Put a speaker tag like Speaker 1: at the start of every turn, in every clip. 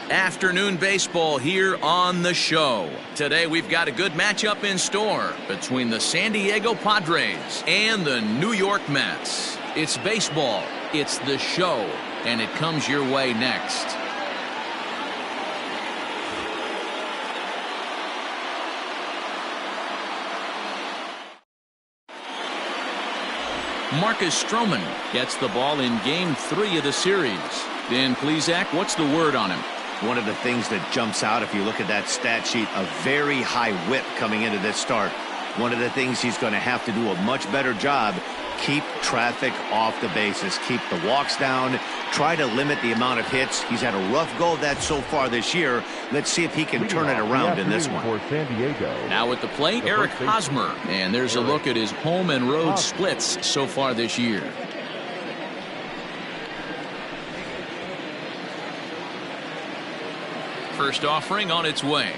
Speaker 1: Afternoon baseball here on the show. Today we've got a good matchup in store between the San Diego Padres and the New York Mets. It's baseball, it's the show, and it comes your way next. Marcus Stroman gets the ball in Game 3 of the series. Dan Plesac, what's the word on him?
Speaker 2: One of the things that jumps out if you look at that stat sheet, a very high whip coming into this start. One of the things he's going to have to do a much better job, keep traffic off the bases, keep the walks down, try to limit the amount of hits. He's had a rough go of that so far this year. Let's see if he can turn it around in this one.
Speaker 3: For San Diego.
Speaker 1: Now at the plate, Eric Hosmer. And there's a look at his home and road splits so far this year. First offering on its way.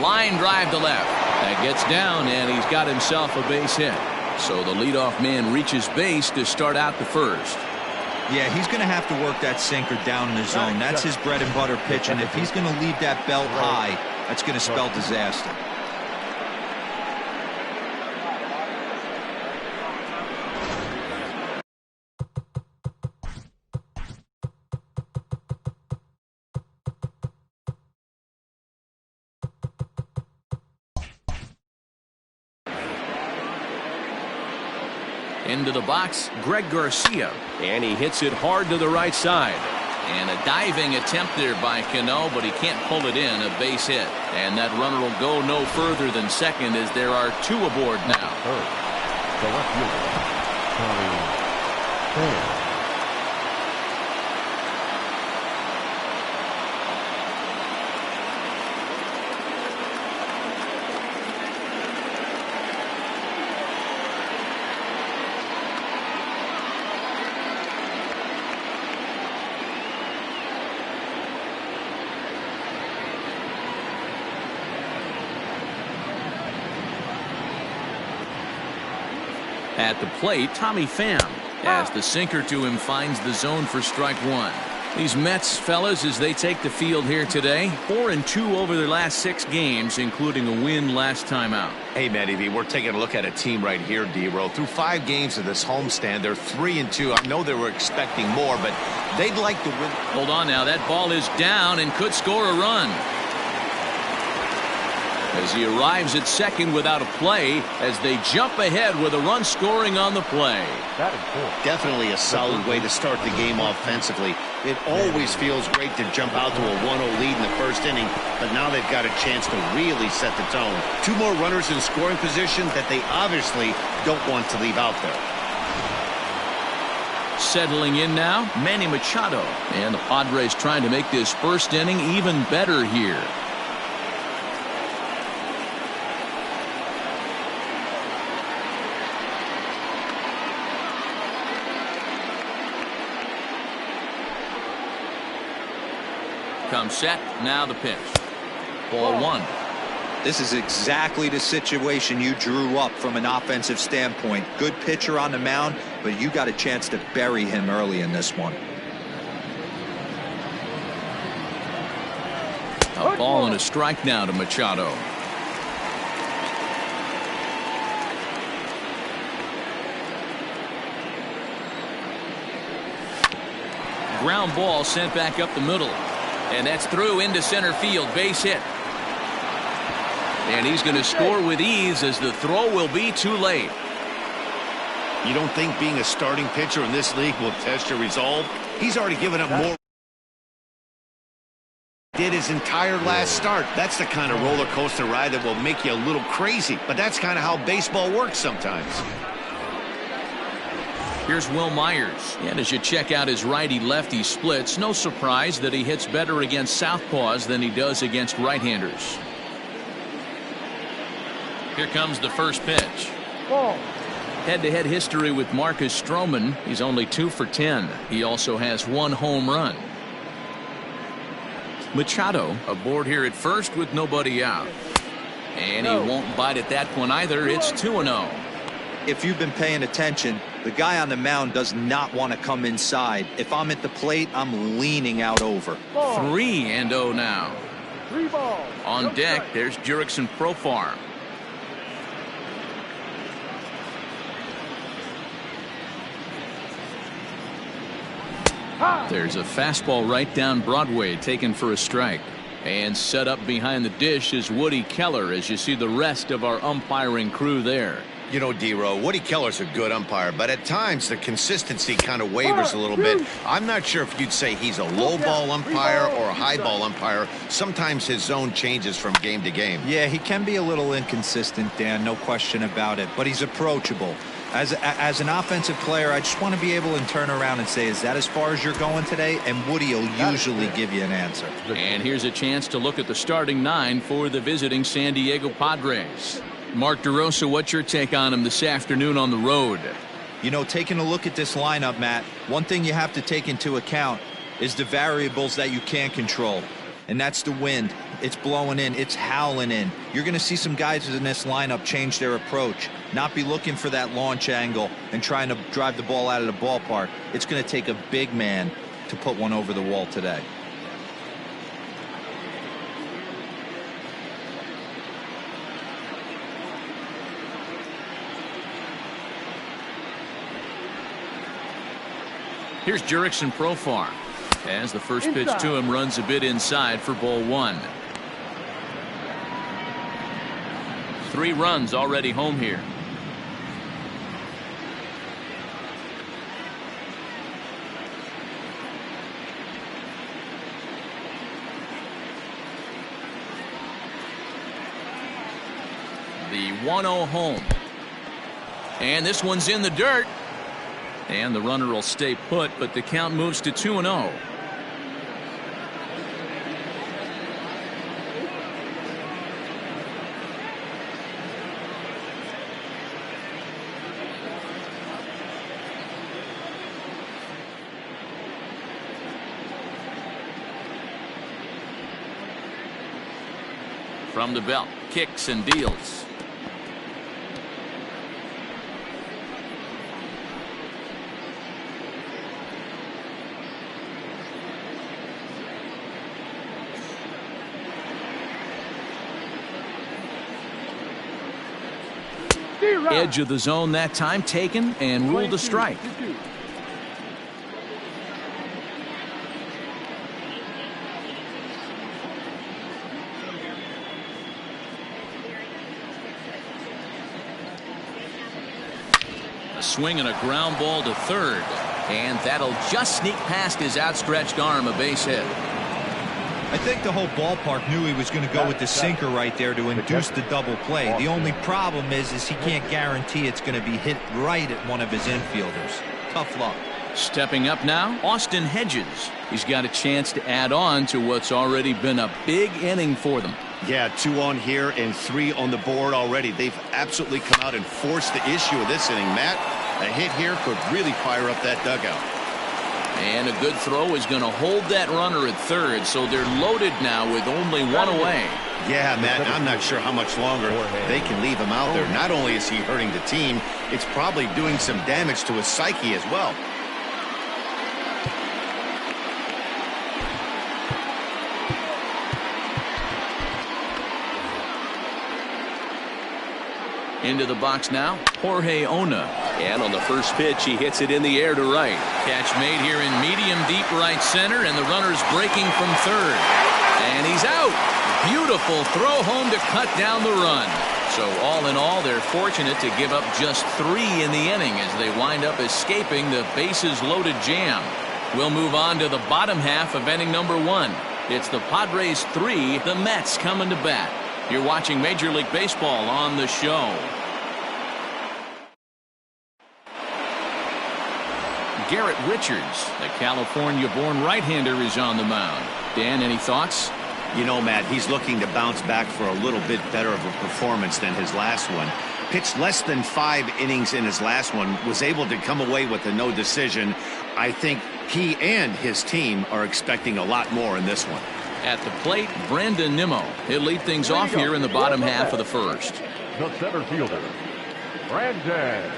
Speaker 1: Line drive to left. That gets down, and he's got himself a base hit. So the leadoff man reaches base to start out the first.
Speaker 4: Yeah, he's going to have to work that sinker down in the zone. That's his bread and butter pitch, and if he's going to leave that belt high, that's going to spell disaster.
Speaker 1: Into the box, Greg Garcia, and he hits it hard to the right side. And a diving attempt there by Cano, but he can't pull it in, a base hit. And that runner will go no further than second as there are two aboard now.
Speaker 3: The left fielder, Tommy Pham.
Speaker 1: At the plate, Tommy Pham, as the sinker to him finds the zone for strike one. These Mets, fellas, as they take the field here today, 4-2 over their last 6 games, including a win last time out.
Speaker 2: Hey, Manny, we're taking a look at a team right here, D-Row. Through 5 games of this homestand, they're 3-2. I know they were expecting more, but they'd like to win.
Speaker 1: Hold on now. That ball is down and could score a run. As he arrives at second without a play, as they jump ahead with a run scoring on the play.
Speaker 2: Definitely a solid way to start the game offensively. It always feels great to jump out to a 1-0 lead in the first inning, but now they've got a chance to really set the tone. 2 more runners in scoring position that they obviously don't want to leave out there.
Speaker 1: Settling in now, Manny Machado. And the Padres trying to make this first inning even better here. Comes set, now the pitch. Ball 1.
Speaker 4: This is exactly the situation you drew up from an offensive standpoint. Good pitcher on the mound, but you got a chance to bury him early in this one.
Speaker 1: A ball and a strike now to Machado. Ground ball sent back up the middle. And that's through into center field, base hit. And he's going to score with ease as the throw will be too late.
Speaker 2: You don't think being a starting pitcher in this league will test your resolve? He's already given up more. Did his entire last start. That's the kind of roller coaster ride that will make you a little crazy. But that's kind of how baseball works sometimes.
Speaker 1: Here's Will Myers. And as you check out his righty-lefty splits, no surprise that he hits better against southpaws than he does against right-handers. Here comes the first pitch. Head-to-head history with Marcus Stroman. He's only 2 for 10. He also has 1 home run. Machado aboard here at first with nobody out. And he won't bite at that one either. It's 2-0.
Speaker 4: If you've been paying attention, The guy on the mound does not want to come inside. If I'm at the plate, I'm leaning out over.
Speaker 1: 3-0 now.
Speaker 3: 3 balls.
Speaker 1: On deck, there's Jurickson Profar. There's a fastball right down Broadway taken for a strike. And set up behind the dish is Woody Keller as you see the rest of our umpiring crew there.
Speaker 2: You know, D-Row, Woody Keller's a good umpire, but at times the consistency kind of wavers a little bit. I'm not sure if you'd say he's a low ball umpire or a high ball umpire. Sometimes his zone changes from game to game.
Speaker 4: Yeah, he can be a little inconsistent, Dan, no question about it, but he's approachable. As an offensive player, I just want to be able to turn around and say, is that as far as you're going today? And Woody will usually give you an answer.
Speaker 1: And here's a chance to look at the starting 9 for the visiting San Diego Padres. Mark DeRosa, what's your take on him this afternoon on the road?
Speaker 4: You know, taking a look at this lineup, Matt, one thing you have to take into account is the variables that you can't control. And that's the wind. It's blowing in. It's howling in. You're going to see some guys in this lineup change their approach, not be looking for that launch angle and trying to drive the ball out of the ballpark. It's going to take a big man to put one over the wall today.
Speaker 1: Here's Jurickson Profar. As the first pitch to him runs a bit inside for ball 1. 3 runs already home here. The 1-0 home. And this one's in the dirt. And the runner will stay put, but the count moves to 2-0. From the belt, kicks and deals. Edge of the zone that time taken and ruled a strike. A swing and a ground ball to third, and that'll just sneak past his outstretched arm, a base hit.
Speaker 4: I think the whole ballpark knew he was going to go with the sinker right there to induce the double play. The only problem is he can't guarantee it's going to be hit right at one of his infielders. Tough luck.
Speaker 1: Stepping up now, Austen Hedges. He's got a chance to add on to what's already been a big inning for them.
Speaker 2: Yeah, 2 on here and 3 on the board already. They've absolutely come out and forced the issue of this inning, Matt. A hit here could really fire up that dugout.
Speaker 1: And a good throw is going to hold that runner at third, so they're loaded now with only 1 away.
Speaker 2: Yeah, Matt, I'm not sure how much longer they can leave him out there. Not only is he hurting the team, it's probably doing some damage to his psyche as well.
Speaker 1: Into the box now, Jorge Ona. And on the first pitch, he hits it in the air to right. Catch made here in medium deep right center, and the runner's breaking from third. And he's out. Beautiful throw home to cut down the run. So all in all, they're fortunate to give up just 3 in the inning as they wind up escaping the bases loaded jam. We'll move on to the bottom half of inning number 1. It's the Padres 3, the Mets coming to bat. You're watching Major League Baseball on the show. Garrett Richards, the California-born right-hander, is on the mound. Dan, any thoughts?
Speaker 2: You know, Matt, he's looking to bounce back for a little bit better of a performance than his last one. Pitched less than 5 innings in his last one, was able to come away with a no decision. I think he and his team are expecting a lot more in this one.
Speaker 1: At the plate, Brandon Nimmo. He'll lead things off here in the bottom half of the first.
Speaker 3: The center fielder, Brandon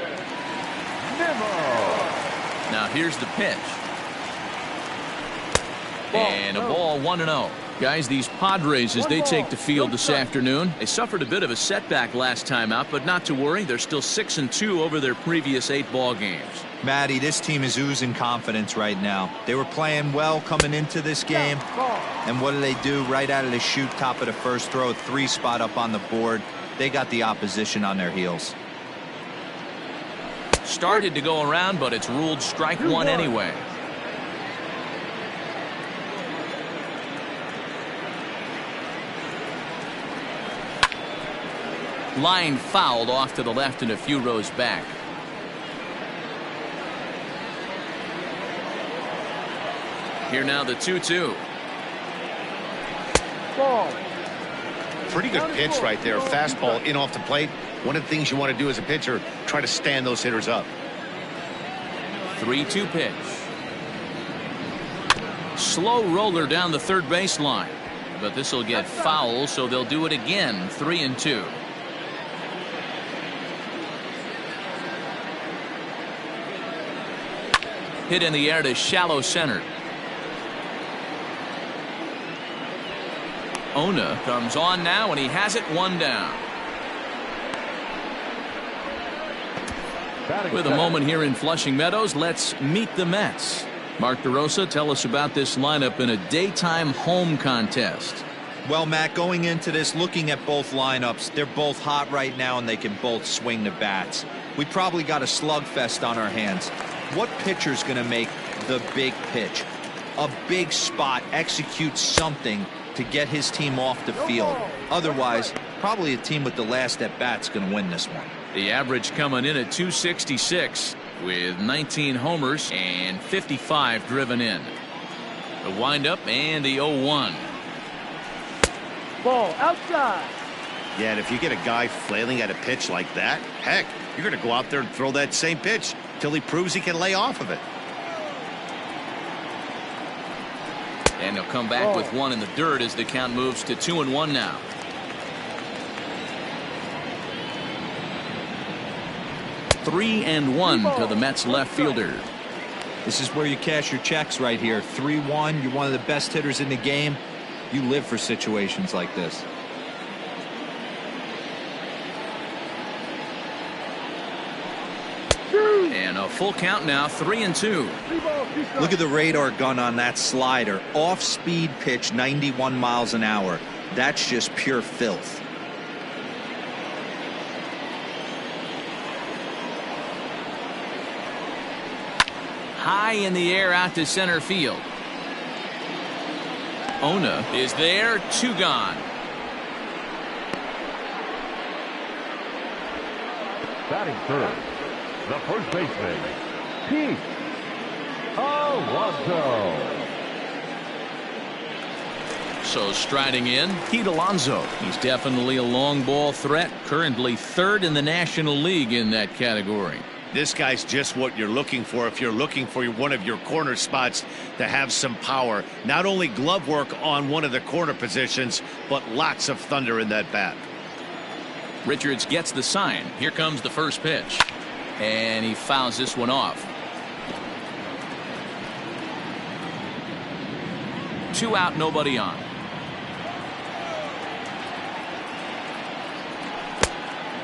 Speaker 1: Now here's the pitch. And a ball 1-0. Guys, these Padres, as they take the field this afternoon, they suffered a bit of a setback last time out, but not to worry. They're still 6-2 over their previous 8 ball games.
Speaker 4: Matty, this team is oozing confidence right now. They were playing well coming into this game. And what do? Right out of the chute, top of the first, throw a 3 spot up on the board. They got the opposition on their heels.
Speaker 1: Started to go around, but it's ruled strike 1 anyway. Line fouled off to the left and a few rows back. Here now the 2-2.
Speaker 2: Pretty good pitch right there. Fastball in off the plate. One of the things you want to do as a pitcher, try to stand those hitters up.
Speaker 1: 3-2 pitch. Slow roller down the third baseline. But this will get foul, so they'll do it again. 3-2. Hit in the air to shallow center. Ona comes on now, and he has it 1 down. With a moment here in Flushing Meadows, let's meet the Mets. Mark DeRosa, tell us about this lineup in a daytime home contest.
Speaker 4: Well, Matt, going into this, looking at both lineups, they're both hot right now, and they can both swing the bats. We probably got a slugfest on our hands. What pitcher's going to make the big pitch? A big spot, execute something to get his team off the field. Otherwise, probably a team with the last at bat's going to win this one.
Speaker 1: The average coming in at 266 with 19 homers and 55 driven in. The windup and the 0-1.
Speaker 5: Ball outside.
Speaker 2: Yeah, and if you get a guy flailing at a pitch like that, heck, you're going to go out there and throw that same pitch till he proves he can lay off of it.
Speaker 1: And he'll come back with 1 in the dirt as the count moves to 2-1 now. Three and 1 to the Mets left fielder.
Speaker 4: This is where you cash your checks right here. 3-1. You're one of the best hitters in the game. You live for situations like this.
Speaker 1: And a full count now, 3-2.
Speaker 4: Look at the radar gun on that slider. Off-speed pitch, 91 miles an hour. That's just pure filth.
Speaker 1: High in the air out to center field. Ona is there, 2 gone.
Speaker 3: Batting third, the first baseman, Pete Alonso.
Speaker 1: So striding in, Pete Alonso. He's definitely a long ball threat, currently 3rd in the National League in that category.
Speaker 2: This guy's just what you're looking for if you're looking for one of your corner spots to have some power. Not only glove work on one of the corner positions, but lots of thunder in that bat.
Speaker 1: Richards gets the sign. Here comes the first pitch. And he fouls this one off. 2 out, nobody on.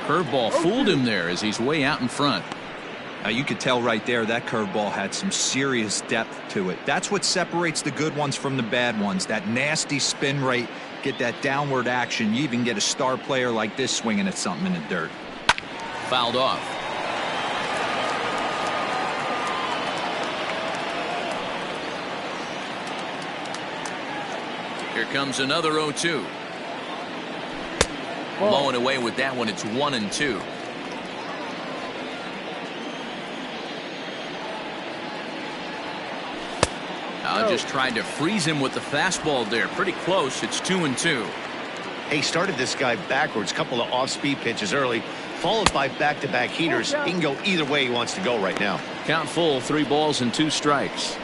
Speaker 1: Curveball fooled him there as he's way out in front.
Speaker 4: Now you could tell right there that curveball had some serious depth to it. That's what separates the good ones from the bad ones. That nasty spin rate, get that downward action. You even get a star player like this swinging at something in the dirt.
Speaker 1: Fouled off. Here comes another 0-2. Blowing away with that one. It's 1-2. Just tried to freeze him with the fastball there. Pretty close. It's 2-2.
Speaker 2: He started this guy backwards. Couple of off-speed pitches early, followed by back-to-back heaters. He can go either way he wants to go right now.
Speaker 1: Count full. 3 balls and 2 strikes.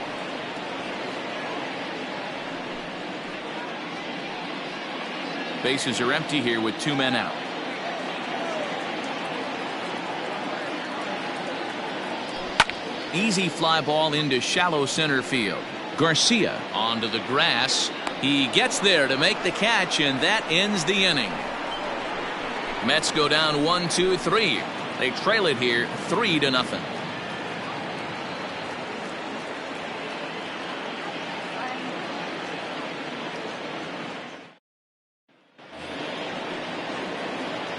Speaker 1: Bases are empty here with 2 men out. Easy fly ball into shallow center field. Garcia onto the grass. He gets there to make the catch, and that ends the inning. Mets go down 1-2-3. They trail it here 3-0.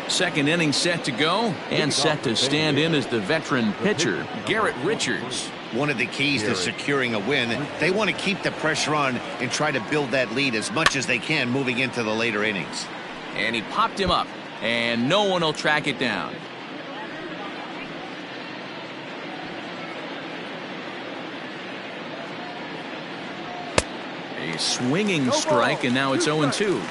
Speaker 1: Second inning set to go, and set to stand in as the veteran pitcher, Garrett Richards.
Speaker 2: One of the keys to securing a win, they want to keep the pressure on and try to build that lead as much as they can moving into the later innings.
Speaker 1: And he popped him up, and no one will track it down. A swinging strike, and now it's 0-2.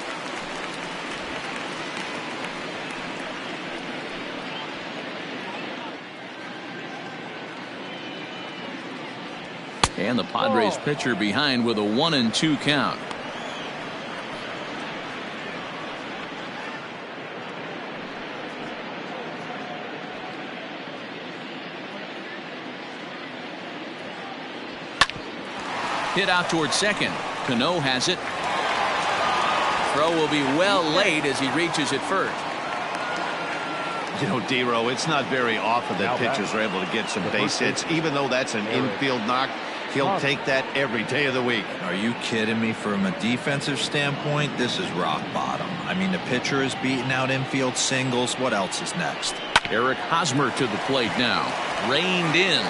Speaker 1: And the Padres pitcher behind with a 1-2 count. Hit out towards second. Cano has it. Throw will be well late as he reaches it first.
Speaker 2: You know, D-Row, it's not very often that pitchers are able to get some base hits. Even though that's an infield knock, he'll take that every day of the week.
Speaker 4: Are you kidding me? From a defensive standpoint, this is rock bottom. I mean, the pitcher is beating out infield singles. What else is next?
Speaker 1: Eric Hosmer to the plate now. Reined in.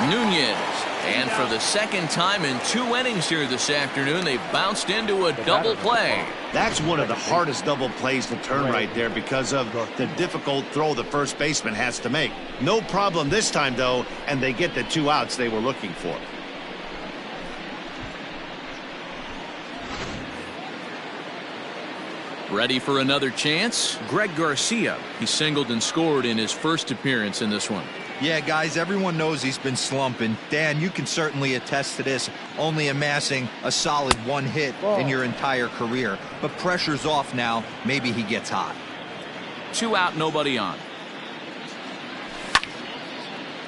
Speaker 1: Nunez. And for the second time in 2 innings here this afternoon, they bounced into a double play.
Speaker 2: That's one of the hardest double plays to turn right there because of the difficult throw the first baseman has to make. No problem this time, though, and they get the 2 outs they were looking for.
Speaker 1: Ready for another chance? Greg Garcia. He singled and scored in his first appearance in this one.
Speaker 4: Yeah, guys, everyone knows he's been slumping. Dan, you can certainly attest to this, only amassing a solid 1 hit in your entire career. But pressure's off now. Maybe he gets hot.
Speaker 1: 2 out, nobody on.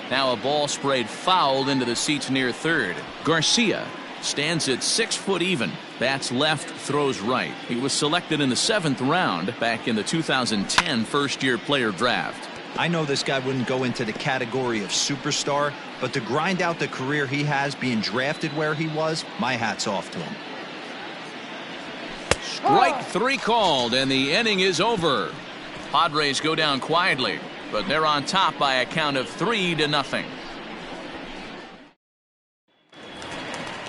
Speaker 1: Now a ball sprayed foul into the seats near third. Garcia stands at 6 foot even. Bats left, throws right. He was selected in the 7th round back in the 2010 first-year player draft.
Speaker 4: I know this guy wouldn't go into the category of superstar, but to grind out the career he has being drafted where he was, my hat's off to him.
Speaker 1: Strike 3 called, and the inning is over. Padres go down quietly, but they're on top by a count of 3-0.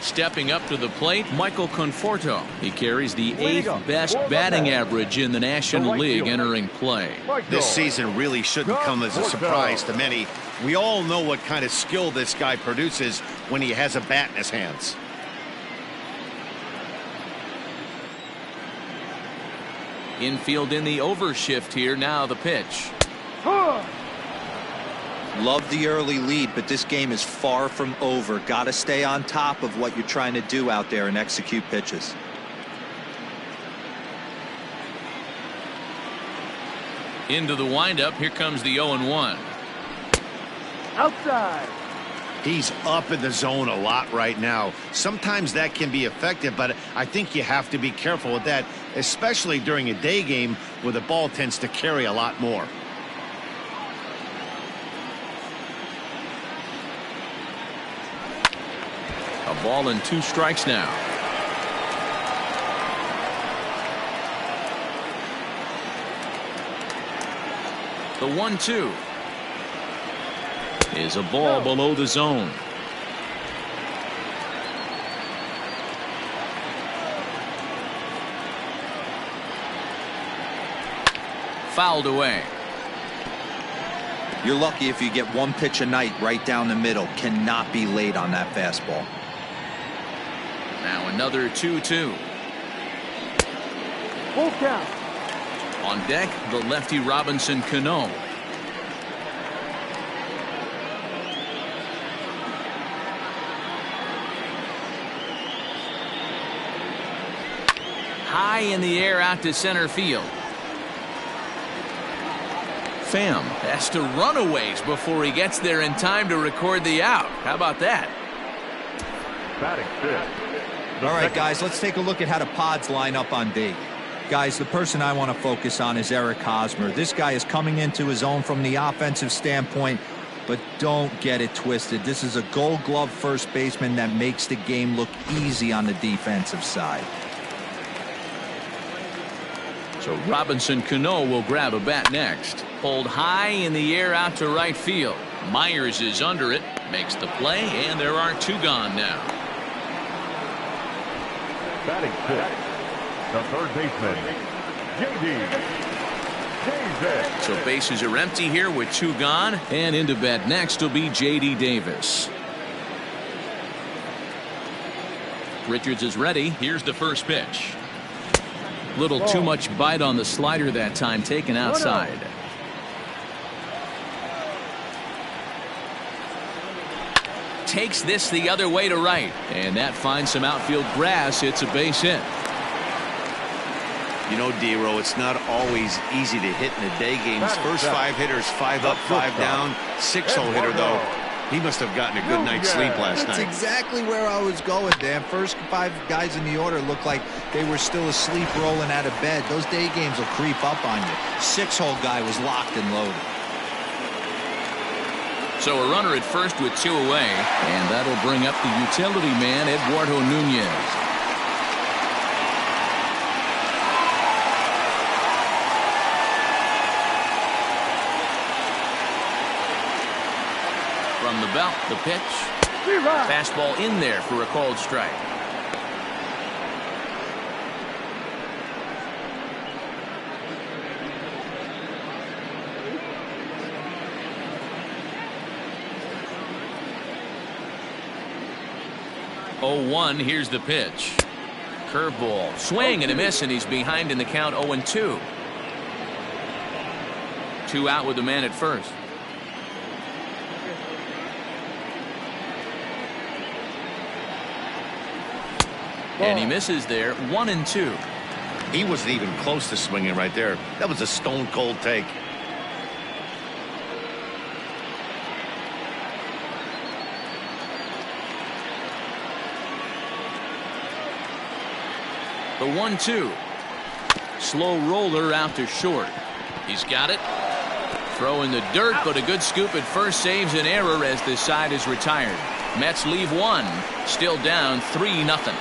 Speaker 1: Stepping up to the plate, Michael Conforto. He carries the 8th best batting average in the National League entering play.
Speaker 2: This season really shouldn't come as a surprise to many. We all know what kind of skill this guy produces when he has a bat in his hands.
Speaker 1: Infield in the overshift here. Now the pitch.
Speaker 4: Love the early lead, but this game is far from over. Got to stay on top of what you're trying to do out there and execute pitches.
Speaker 1: Into the windup. Here comes the 0-1.
Speaker 3: Outside.
Speaker 2: He's up in the zone a lot right now. Sometimes that can be effective, but I think you have to be careful with that, especially during a day game where the ball tends to carry a lot more.
Speaker 1: A ball and 2 strikes now. The 1-2 is a ball below the zone. Fouled away.
Speaker 4: You're lucky if you get 1 pitch a night right down the middle. Cannot be late on that fastball.
Speaker 1: Now another 2-2.
Speaker 3: Full count.
Speaker 1: On deck, the lefty Robinson Cano. High in the air out to center field. Pham has to run a ways before he gets there in time to record the out. How about that?
Speaker 3: Batting fifth.
Speaker 4: All right, guys, let's take a look at how the Pods line up on D. Guys, the person I want to focus on is Eric Hosmer. This guy is coming into his own from the offensive standpoint, but don't get it twisted. This is a Gold Glove first baseman that makes the game look easy on the defensive side.
Speaker 1: So Robinson Cano will grab a bat next. Pulled high in the air out to right field. Myers is under it, makes the play, and there are two gone now.
Speaker 3: Batting fifth, the third baseman, J.D.
Speaker 1: So bases are empty here with two gone, and into bat next will be J.D. Davis. Richards is ready. Here's the first pitch. Little too much bite on the slider that time, taken outside. Takes this the other way to right, and that finds some outfield grass. It's a base hit.
Speaker 2: You know, D-Row, it's not always easy to hit in the day games. First five hitters, 5 up, 5 down. 6-hole hitter, though. He must have gotten a good night's sleep last night.
Speaker 4: That's exactly where I was going, Dan. First 5 guys in the order looked like they were still asleep rolling out of bed. Those day games will creep up on you. 6-hole guy was locked and loaded.
Speaker 1: So a runner at first with 2 away, and that'll bring up the utility man, Eduardo Nunez. From the belt, the pitch. Fastball in there for a called strike. Oh, 1, here's the pitch. Curveball, swing and a miss, and he's behind in the count 0-2. 2 out with the man at first. And he misses there, 1-2.
Speaker 2: He wasn't even close to swinging right there. That was a stone cold take.
Speaker 1: The 1-2. Slow roller out to short. He's got it. Throw in the dirt, but a good scoop at first saves an error as this side is retired. Mets leave 1. Still down 3-0.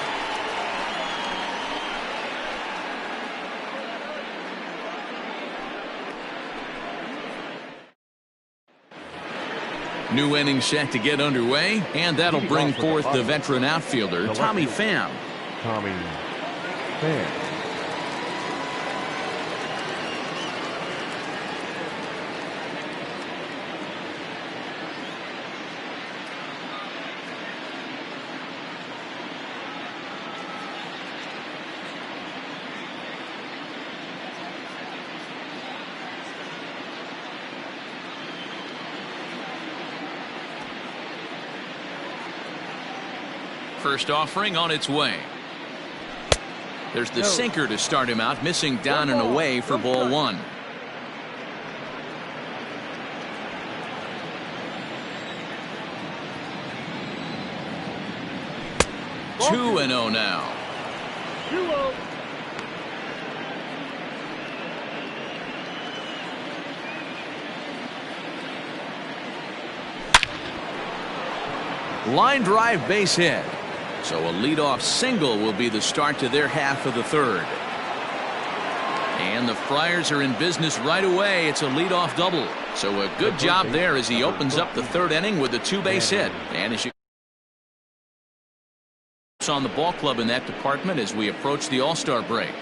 Speaker 1: New inning set to get underway, and that'll bring forth the veteran outfielder, Tommy Pham.
Speaker 3: Tommy Pham.
Speaker 1: First offering on its way. There's the sinker to start him out, missing down and away for ball 1. Two and 0 now.
Speaker 3: 2-0.
Speaker 1: Line drive base hit. So a leadoff single will be the start to their half of the third. And the Friars are in business right away. It's a leadoff double. So a good job there as he opens up the third inning with a 2-base hit. And as you on the ball club in that department as we approach the All-Star break.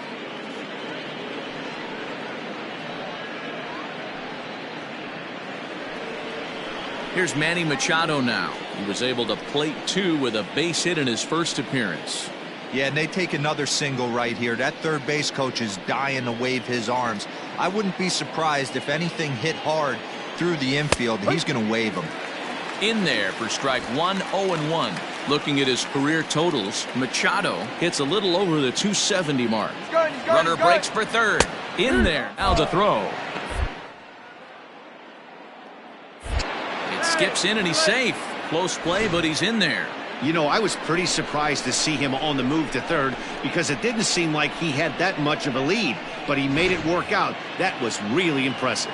Speaker 1: Here's Manny Machado now. He was able to plate 2 with a base hit in his first appearance.
Speaker 4: Yeah, and they take another single right here. That third base coach is dying to wave his arms. I wouldn't be surprised if anything hit hard through the infield. He's going to wave them.
Speaker 1: In there for strike 1, 0-1. Looking at his career totals, Machado hits a little over the 270 mark. Runner breaks for third. In there. Now the throw. skips in and he's safe. Close play, but he's in there.
Speaker 2: You know, I was pretty surprised to see him on the move to third because it didn't seem like he had that much of a lead, but he made it work out. That was really impressive.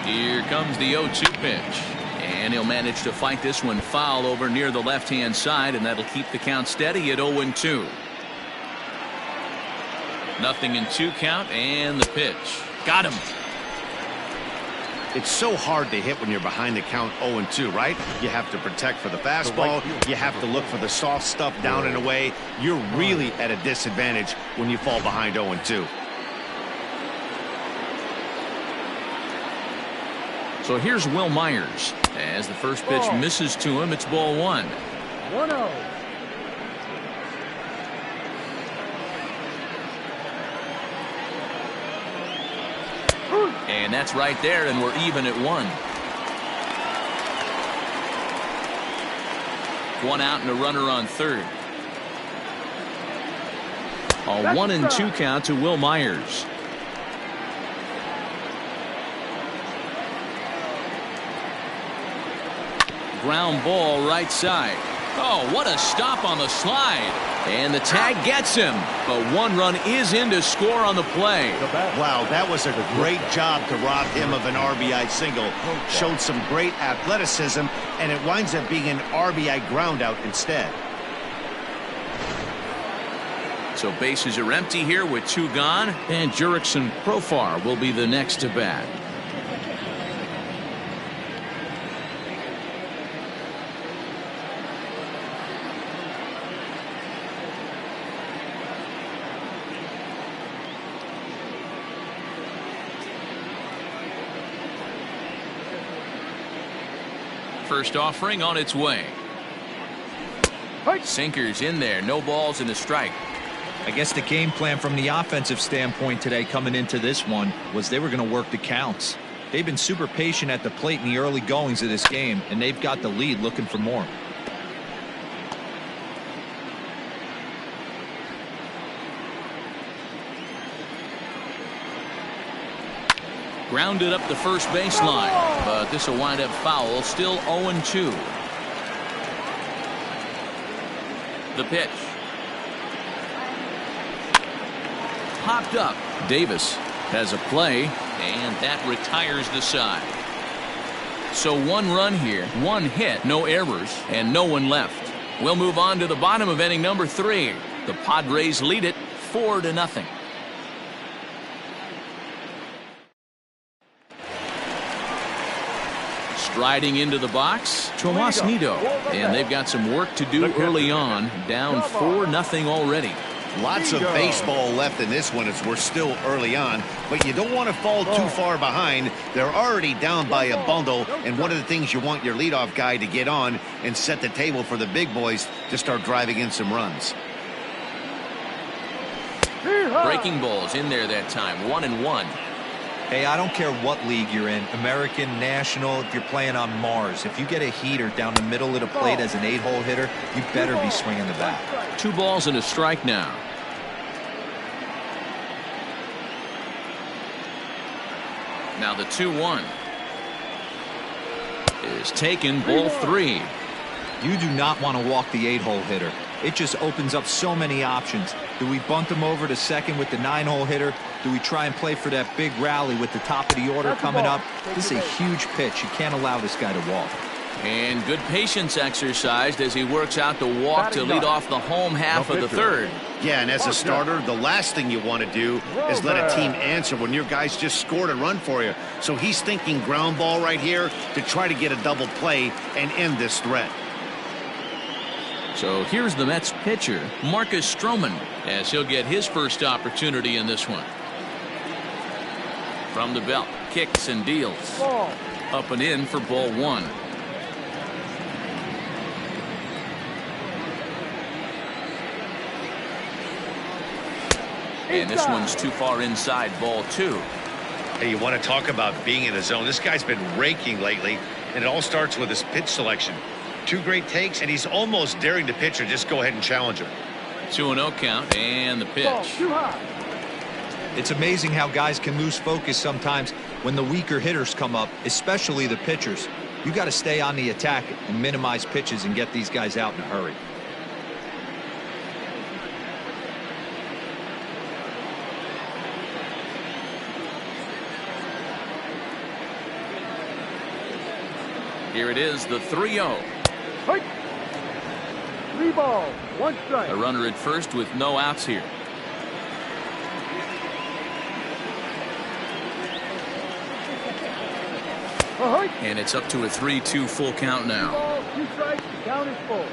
Speaker 1: Here comes the 0-2 pitch. And he'll manage to fight this one foul over near the left-hand side, and that'll keep the count steady at 0-2. Nothing in 2 count, and the pitch. Got him.
Speaker 2: It's so hard to hit when you're behind the count 0-2, right? You have to protect for the fastball. You have to look for the soft stuff down and away. You're really at a disadvantage when you fall behind 0-2.
Speaker 1: So here's Will Myers. As the first pitch misses to him, it's ball 1.
Speaker 5: 1-0.
Speaker 1: And that's right there, and we're even at 1. 1 out and a runner on third. A 1-2 count to Will Myers. Ground ball right side. Oh, what a stop on the slide. And the tag gets him. But 1 run is in to score on the play.
Speaker 2: Wow, that was a great job to rob him of an RBI single. Showed some great athleticism, and it winds up being an RBI groundout instead.
Speaker 1: So bases are empty here with 2 gone. And Jurickson Profar will be the next to bat. First offering on its way. Sinkers in there. No balls and a strike.
Speaker 4: I guess the game plan from the offensive standpoint today coming into this one was they were going to work the counts. They've been super patient at the plate in the early goings of this game, and they've got the lead looking for more.
Speaker 1: Grounded up the first baseline, but this will wind up foul. Still 0-2. The pitch. Popped up. Davis has a play, and that retires the side. So 1 run here, 1 hit, no errors, and no one left. We'll move on to the bottom of inning number 3. The Padres lead it 4-0. Striding into the box, Tomas Nido, and they've got some work to do early on, down 4-0 already.
Speaker 2: Lots of baseball left in this one as we're still early on, but you don't want to fall too far behind. They're already down by a bundle, and one of the things you want your leadoff guy to get on and set the table for the big boys to start driving in some runs.
Speaker 1: Breaking balls in there that time, 1-1.
Speaker 4: Hey, I don't care what league you're in, American, National, if you're playing on Mars. If you get a heater down the middle of the plate as an 8-hole hitter, you better be swinging the bat.
Speaker 1: 2 balls and a strike now. Now the 2-1 is taken, ball 3.
Speaker 4: You do not want to walk the 8-hole hitter. It just opens up so many options. Do we bunt him over to second with the 9-hole hitter? Do we try and play for that big rally with the top of the order coming up? This is a huge pitch. You can't allow this guy to walk.
Speaker 1: And good patience exercised as he works out the walk to lead off the home half of the third.
Speaker 2: Yeah, and as a starter, the last thing you want to do is let a team answer when your guys just scored a run for you. So he's thinking ground ball right here to try to get a double play and end this threat.
Speaker 1: So here's the Mets pitcher, Marcus Stroman, as he'll get his first opportunity in this one. From the belt, kicks and deals. Up and in for ball 1. And this one's too far inside, ball 2.
Speaker 2: Hey, you want to talk about being in the zone? This guy's been raking lately, and it all starts with his pitch selection. 2 great takes, and he's almost daring the pitcher just go ahead and challenge him.
Speaker 1: 2-0 count, and the pitch.
Speaker 4: It's amazing how guys can lose focus sometimes when the weaker hitters come up, especially the pitchers. You got to stay on the attack and minimize pitches and get these guys out in a hurry.
Speaker 1: Here it is, the 3-0.
Speaker 3: 3 balls, 1 strike.
Speaker 1: A runner at first with no outs here. And it's up to a 3-2 full count now.
Speaker 3: 2 balls, 2 strikes, the count is full.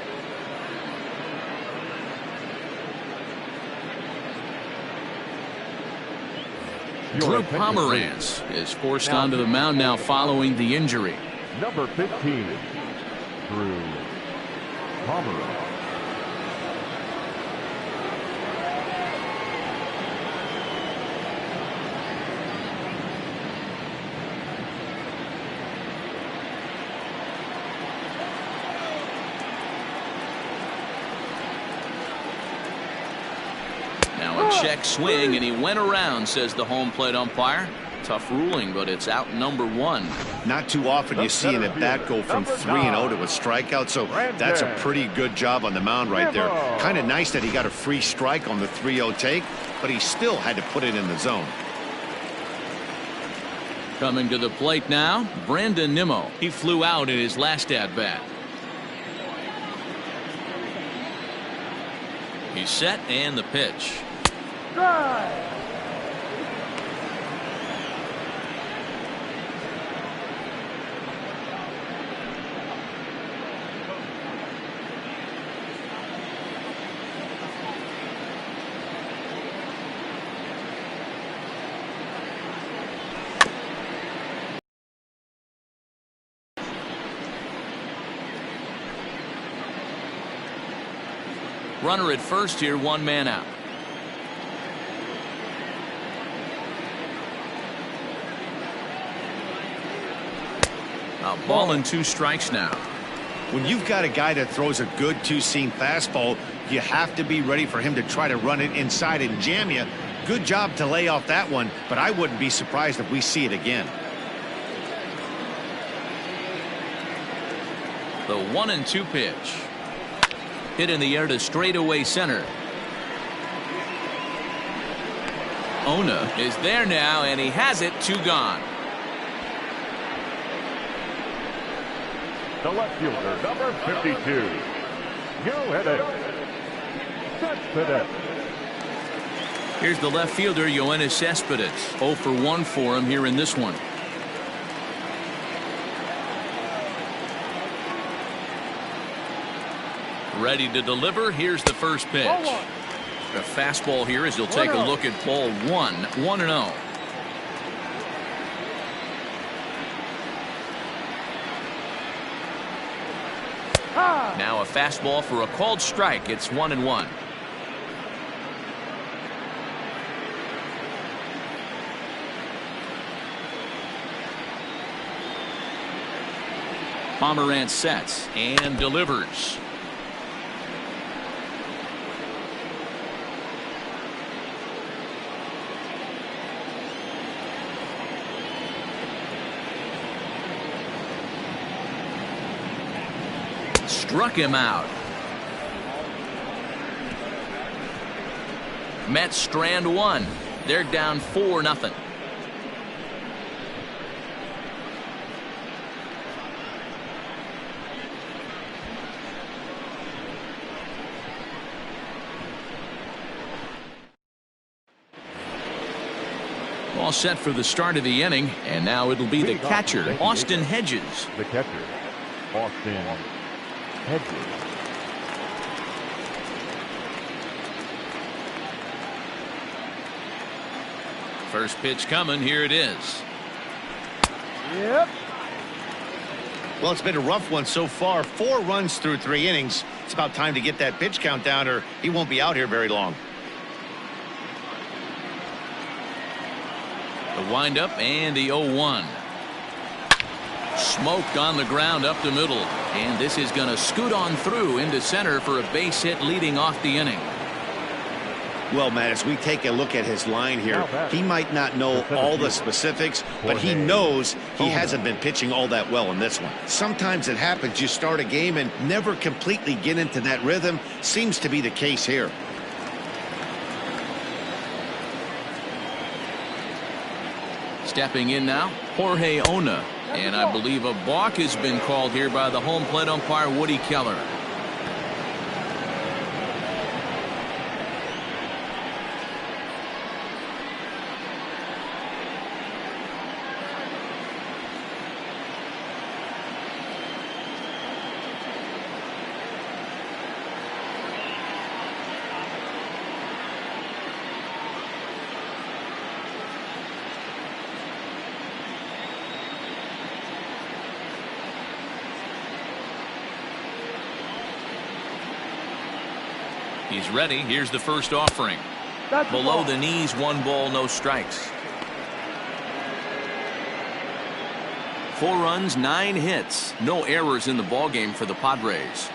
Speaker 1: Drew Pomeranz is forced onto the mound now following the injury.
Speaker 3: Number 15, Drew Hosmer.
Speaker 1: Now a check swing, and he went around, says the home plate umpire. Tough ruling, but it's out number 1.
Speaker 2: Not too often you see an at-bat go from 3-0 to a strikeout, so that's a pretty good job on the mound right there. Kind of nice that he got a free strike on the 3-0 take, but he still had to put it in the zone.
Speaker 1: Coming to the plate now, Brandon Nimmo. He flew out in his last at-bat. He's set, and the pitch.
Speaker 3: Drive.
Speaker 1: Runner at first here, 1 man out. A ball and 2 strikes now.
Speaker 2: When you've got a guy that throws a good 2-seam fastball, you have to be ready for him to try to run it inside and jam you. Good job to lay off that one, but I wouldn't be surprised if we see it again.
Speaker 1: The 1-2 pitch. Hit in the air to straightaway center. Ona is there now, and he has it. 2 gone.
Speaker 3: The left fielder, number 52, Cespedes.
Speaker 1: Here's the left fielder, Yoenis Cespedes. 0 for 1 for him here in this one. Ready to deliver. Here's the first pitch. The fastball here as he'll take a look at ball 1. 1-0. Now a fastball for a called strike. It's 1-1. Pomeranz sets and delivers. Struck him out. Mets strand 1. They're down 4-0. All set for the start of the inning, and now it'll be the catcher, Austen Hedges.
Speaker 3: The catcher, Austen Hedges.
Speaker 1: First pitch coming. Here it is.
Speaker 3: Yep.
Speaker 2: Well, it's been a rough one so far. 4 runs through 3 innings. It's about time to get that pitch count down, or he won't be out here very long.
Speaker 1: The windup and the 0-1. Smoke on the ground up the middle, and this is going to scoot on through into center for a base hit leading off the inning.
Speaker 2: Well, Matt, as we take a look at his line here, he might not know all the specifics, but he knows he hasn't been pitching all that well in this one. Sometimes it happens. You start a game and never completely get into that rhythm. Seems to be the case here.
Speaker 1: Stepping in now, Jorge Ona. And I believe a balk has been called here by the home plate umpire, Woody Keller. He's ready. Here's the first offering. Below the knees, 1 ball, no strikes. 4 runs, 9 hits. No errors in the ballgame for the Padres.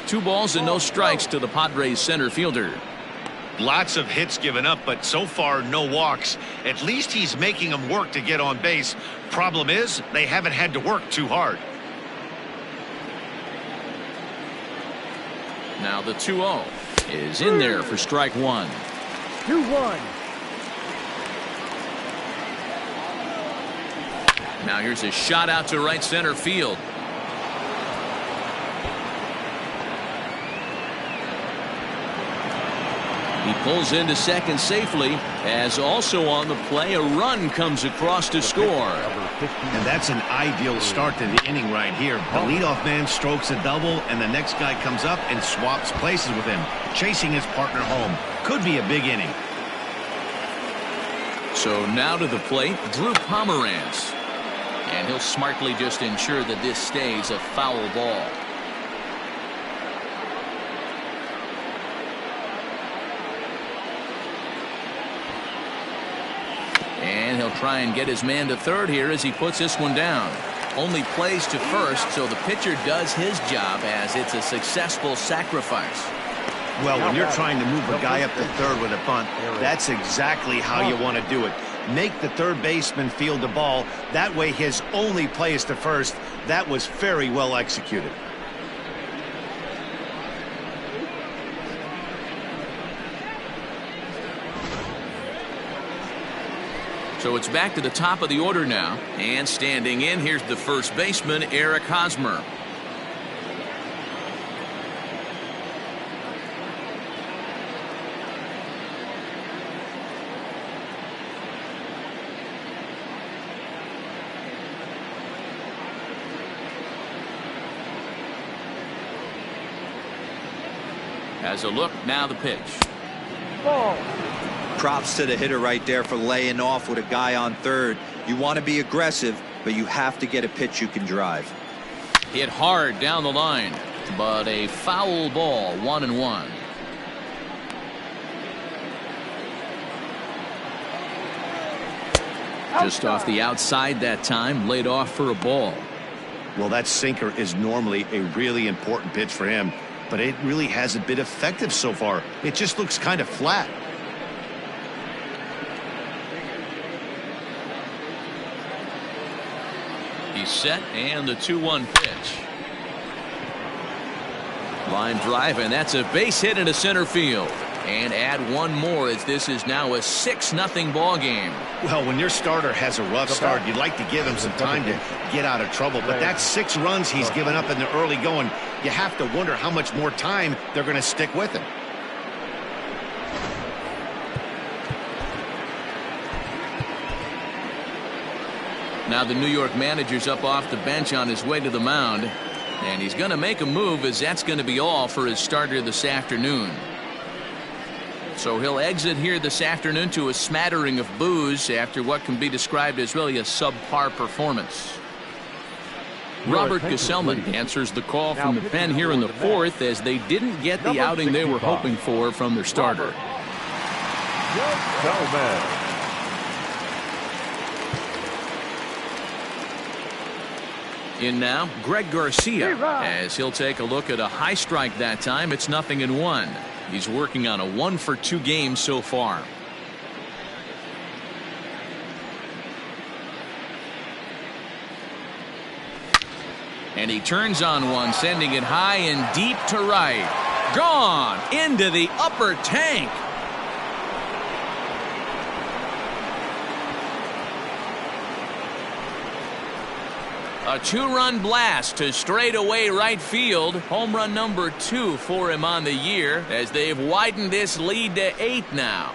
Speaker 1: Two balls and no strikes to the Padres center fielder.
Speaker 2: Lots of hits given up, but so far no walks. At least he's making them work to get on base. Problem is, they haven't had to work too hard.
Speaker 1: Now the 2-0 is in there for strike 1.
Speaker 3: 2-1.
Speaker 1: Now here's a shot out to right center field. He pulls into second safely, as also on the play a run comes across to score.
Speaker 2: And that's an ideal start to the inning right here. The leadoff man strokes a double, and the next guy comes up and swaps places with him, chasing his partner home. Could be a big inning.
Speaker 1: So now to the plate, Drew Pomeranz. And he'll smartly just ensure that this stays a foul ball. And he'll try and get his man to third here as he puts this one down. Only plays to first, so the pitcher does his job as it's a successful sacrifice.
Speaker 2: Well, when you're trying to move a guy up to third with a bunt, that's exactly how you want to do it. Make the third baseman field the ball. That way his only play is to first. That was very well executed.
Speaker 1: So it's back to the top of the order now. And standing in, here's the first baseman, Eric Hosmer. As a look, now the pitch.
Speaker 3: Ball.
Speaker 4: Props to the hitter right there for laying off with a guy on third. You want to be aggressive, but you have to get a pitch you can drive.
Speaker 1: Hit hard down the line, but a foul ball, 1-1. Just off the outside that time, laid off for a ball.
Speaker 2: Well, that sinker is normally a really important pitch for him, but it really hasn't been effective so far. It just looks kind of flat.
Speaker 1: He's set, and the 2-1 pitch. Line drive, and that's a base hit into center field. And add one more as this is now a 6-0 ball game.
Speaker 2: Well, when your starter has a rough start, you'd like to give him some time to get out of trouble. But that's 6 runs he's given up in the early going. You have to wonder how much more time they're going to stick with him.
Speaker 1: Now the New York manager's up off the bench on his way to the mound. And he's going to make a move, as that's going to be all for his starter this afternoon. So he'll exit here this afternoon to a smattering of boos after what can be described as really a subpar performance. Robert Gesellman answers the call from the pen here in the 4th, as they didn't get the outing they were hoping for from their starter. In now, Greg Garcia, as he'll take a look at a high strike that time. It's 0-1. He's working on a 1-for-2 game so far. And he turns on one, sending it high and deep to right. Gone into the upper tank. A 2-run blast to straightaway right field. Home run number 2 for him on the year, as they've widened this lead to 8 now.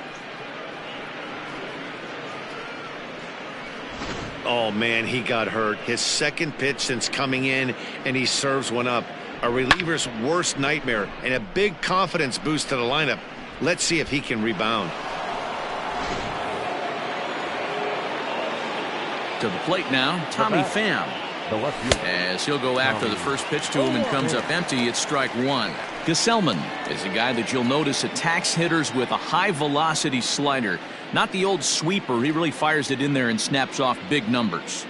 Speaker 2: Oh, man, he got hurt. His second pitch since coming in, and he serves one up. A reliever's worst nightmare, and a big confidence boost to the lineup. Let's see if he can rebound.
Speaker 1: To the plate now, Tommy Pham. As he'll go after the first pitch to him and comes up empty, it's strike 1. Gesellman is a guy that you'll notice attacks hitters with a high-velocity slider. Not the old sweeper. He really fires it in there and snaps off big numbers.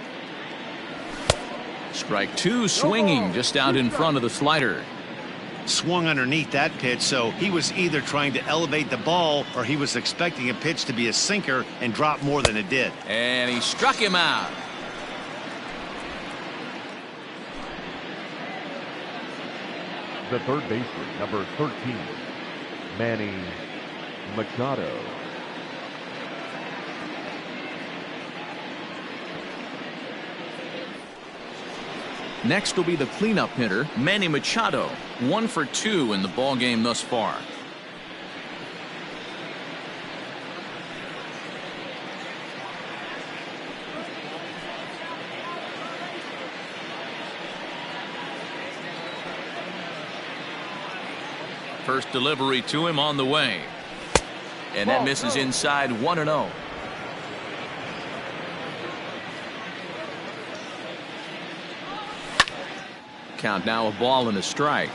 Speaker 1: Strike 2, swinging just out in front of the slider.
Speaker 2: Swung underneath that pitch, so he was either trying to elevate the ball or he was expecting a pitch to be a sinker and drop more than it did.
Speaker 1: And he struck him out.
Speaker 3: The third baseman, number 13, Manny Machado.
Speaker 1: Next will be the cleanup hitter, Manny Machado. 1 for 2 in the ballgame thus far. First delivery to him on the way. And that misses inside 1-0. Count now, a ball and a strike.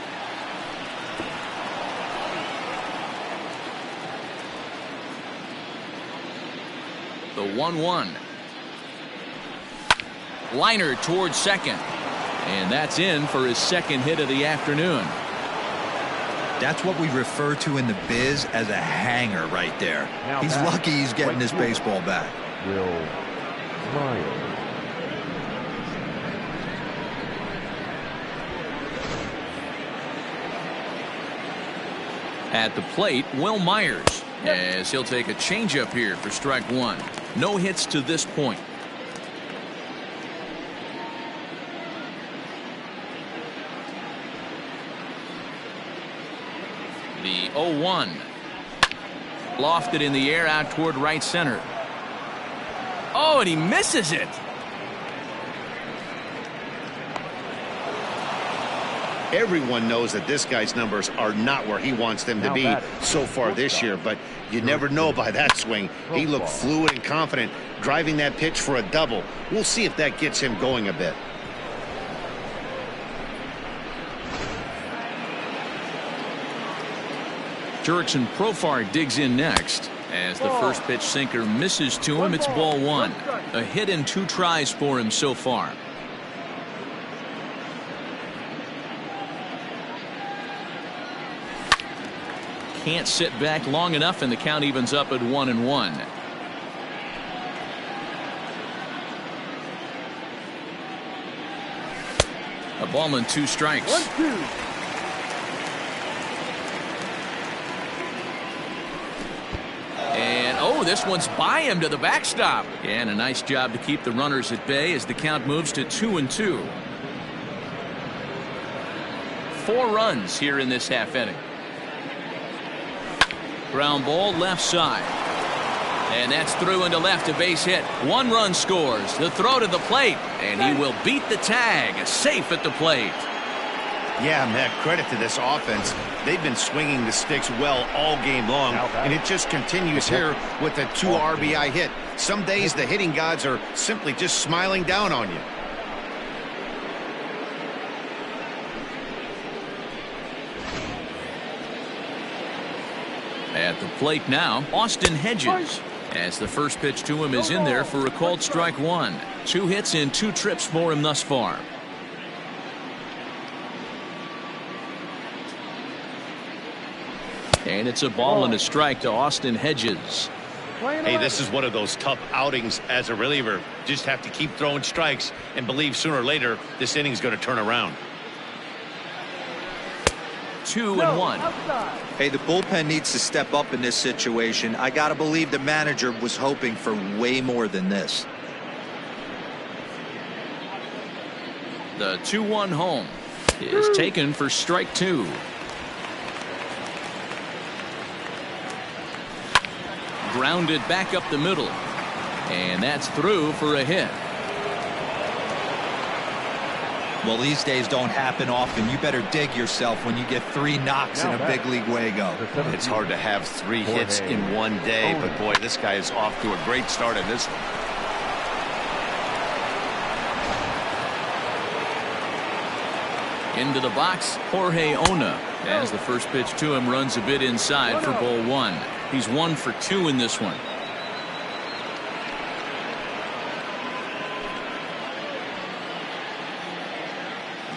Speaker 1: The 1-1. Liner towards second. And that's in for his second hit of the afternoon.
Speaker 4: That's what we refer to in the biz as a hanger right there. He's lucky he's getting his baseball back.
Speaker 3: Will Myers.
Speaker 1: At the plate, Will Myers, as he'll take a changeup here for strike 1. No hits to this point. The 0-1. Lofted in the air out toward right center. Oh, and he misses it.
Speaker 2: Everyone knows that this guy's numbers are not where he wants them to be so far this year, but you never know by that swing. He looked fluid and confident, driving that pitch for a double. We'll see if that gets him going a bit.
Speaker 1: Jurickson Profar digs in next. As the first pitch sinker misses to him, it's ball 1. A hit and 2 tries for him so far. Can't sit back long enough, and the count evens up at 1-1. A ball and 2 strikes.
Speaker 3: 1-2.
Speaker 1: And oh, this one's by him to the backstop. And a nice job to keep the runners at bay as the count moves to 2-2. 4 runs here in this half inning. Ground ball left side. And that's through into left, a base hit. 1 run scores. The throw to the plate. And he will beat the tag. Safe at the plate.
Speaker 2: Yeah, Matt, credit to this offense. They've been swinging the sticks well all game long, and it just continues here with a 2 RBI hit. Some days the hitting gods are simply just smiling down on you.
Speaker 1: At the plate now, Austen Hedges, as the first pitch to him is in there for a called strike 1. 2 hits and 2 trips for him thus far. And it's a ball and a strike to Austen Hedges.
Speaker 2: Hey, this is one of those tough outings as a reliever. Just have to keep throwing strikes and believe sooner or later this inning's going to turn around.
Speaker 1: 2-1.
Speaker 4: Hey, the bullpen needs to step up in this situation. I got to believe the manager was hoping for way more than this.
Speaker 1: The 2-1 home is taken for strike 2. Grounded back up the middle. And that's through for a hit.
Speaker 4: Well, these days don't happen often. You better dig yourself when you get 3 knocks in a big league way go.
Speaker 2: It's hard to have 3 hits in one day, but boy, this guy is off to a great start in this one.
Speaker 1: Into the box, Jorge Ona, as the first pitch to him runs a bit inside for ball 1. He's 1 for 2 in this one.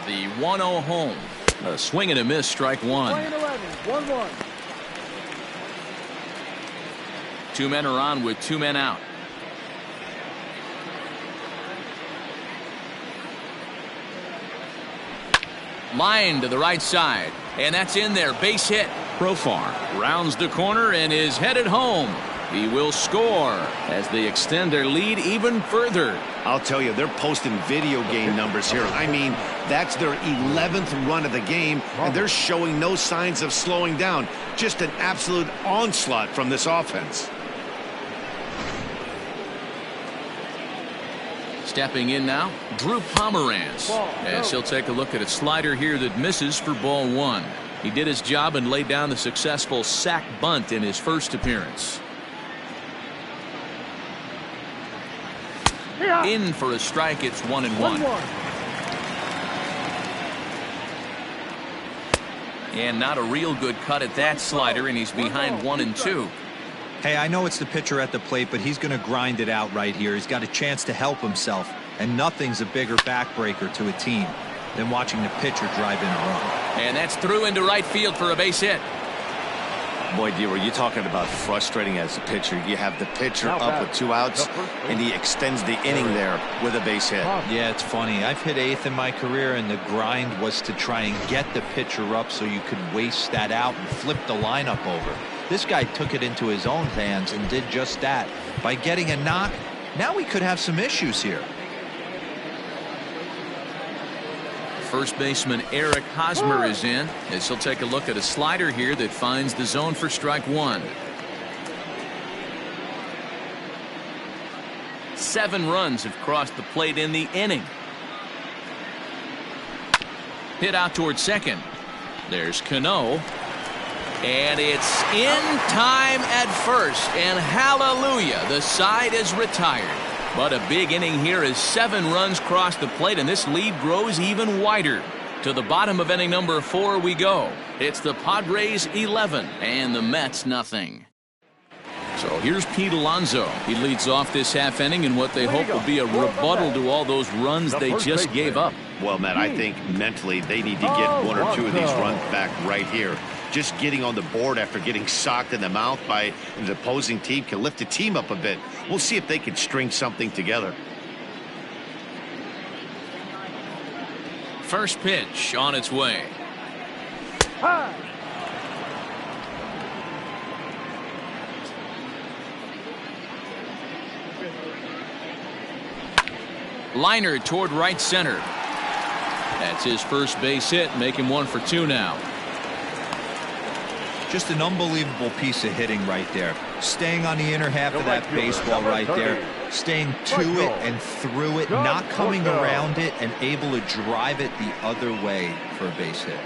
Speaker 1: The 1-0 home. A swing and a miss, strike 1.
Speaker 5: 1-1.
Speaker 1: 2 men are on with 2 men out. Line to the right side, and that's in there. Base hit. Profar rounds the corner and is headed home. He will score as they extend their lead even further.
Speaker 2: I'll tell you, they're posting video game numbers here. I mean, that's their 11th run of the game, and they're showing no signs of slowing down. Just an absolute onslaught from this offense.
Speaker 1: Stepping in now, Drew Pomeranz, as he'll take a look at a slider here that misses for ball 1. He did his job and laid down the successful sac bunt in his first appearance. In for a strike, it's 1-1. And not a real good cut at that slider, and he's behind 1-2.
Speaker 4: Hey, I know it's the pitcher at the plate, but he's going to grind it out right here. He's got a chance to help himself, and nothing's a bigger backbreaker to a team than watching the pitcher drive in a run.
Speaker 1: And that's through into right field for a base hit.
Speaker 2: Boy, D, you're talking about frustrating as a pitcher. You have the pitcher up with 2 outs, and he extends the inning there with a base hit.
Speaker 4: Yeah, it's funny. I've hit 8th in my career, and the grind was to try and get the pitcher up so you could waste that out and flip the lineup over. This guy took it into his own hands and did just that. By getting a knock, now we could have some issues here.
Speaker 1: First baseman Eric Hosmer is in, as he'll take a look at a slider here that finds the zone for strike 1. 7 runs have crossed the plate in the inning. Hit out towards second. There's Cano. And it's in time at first, and hallelujah, the side is retired. But a big inning here as 7 runs cross the plate, and this lead grows even wider. To the bottom of inning number 4 we go. It's the Padres 11 and the Mets nothing. So here's Pete Alonso. He leads off this half inning in what they hope will be a rebuttal to all those runs they just gave up.
Speaker 2: Well, Matt, I think mentally they need to get 1 or 2 of these runs back right here. Just getting on the board after getting socked in the mouth by the opposing team can lift the team up a bit. We'll see if they can string something together.
Speaker 1: First pitch on its way. Liner toward right center. That's his first base hit, making 1 for 2 now.
Speaker 4: Just an unbelievable piece of hitting right there. Staying on the inner half of that baseball right there. Staying to it and through it, not coming around it, and able to drive it the other way for a base hit.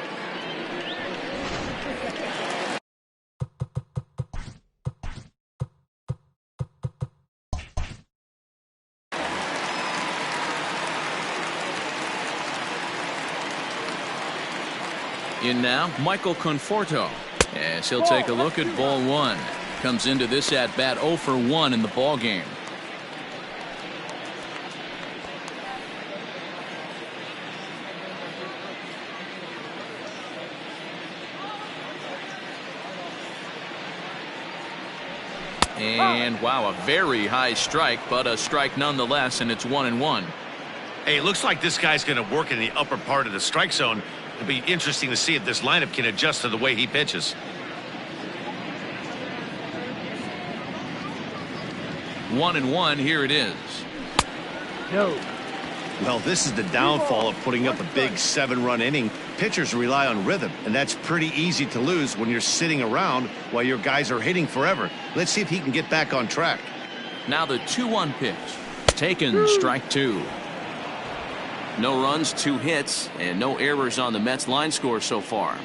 Speaker 1: In now, Michael Conforto, as he'll take a look at ball 1. Comes into this at bat 0 for 1 in the ball game. And wow, a very high strike, but a strike nonetheless, and it's 1-1.
Speaker 2: Hey, it looks like this guy's going to work in the upper part of the strike zone. It'll be interesting to see if this lineup can adjust to the way he pitches.
Speaker 1: 1-1, here it is.
Speaker 3: No.
Speaker 2: Well, this is the downfall of putting up a big 7-run inning. Pitchers rely on rhythm, and that's pretty easy to lose when you're sitting around while your guys are hitting forever. Let's see if he can get back on track.
Speaker 1: Now the 2-1 pitch. Taken, strike 2. No runs, 2 hits, and no errors on the Mets line score so far.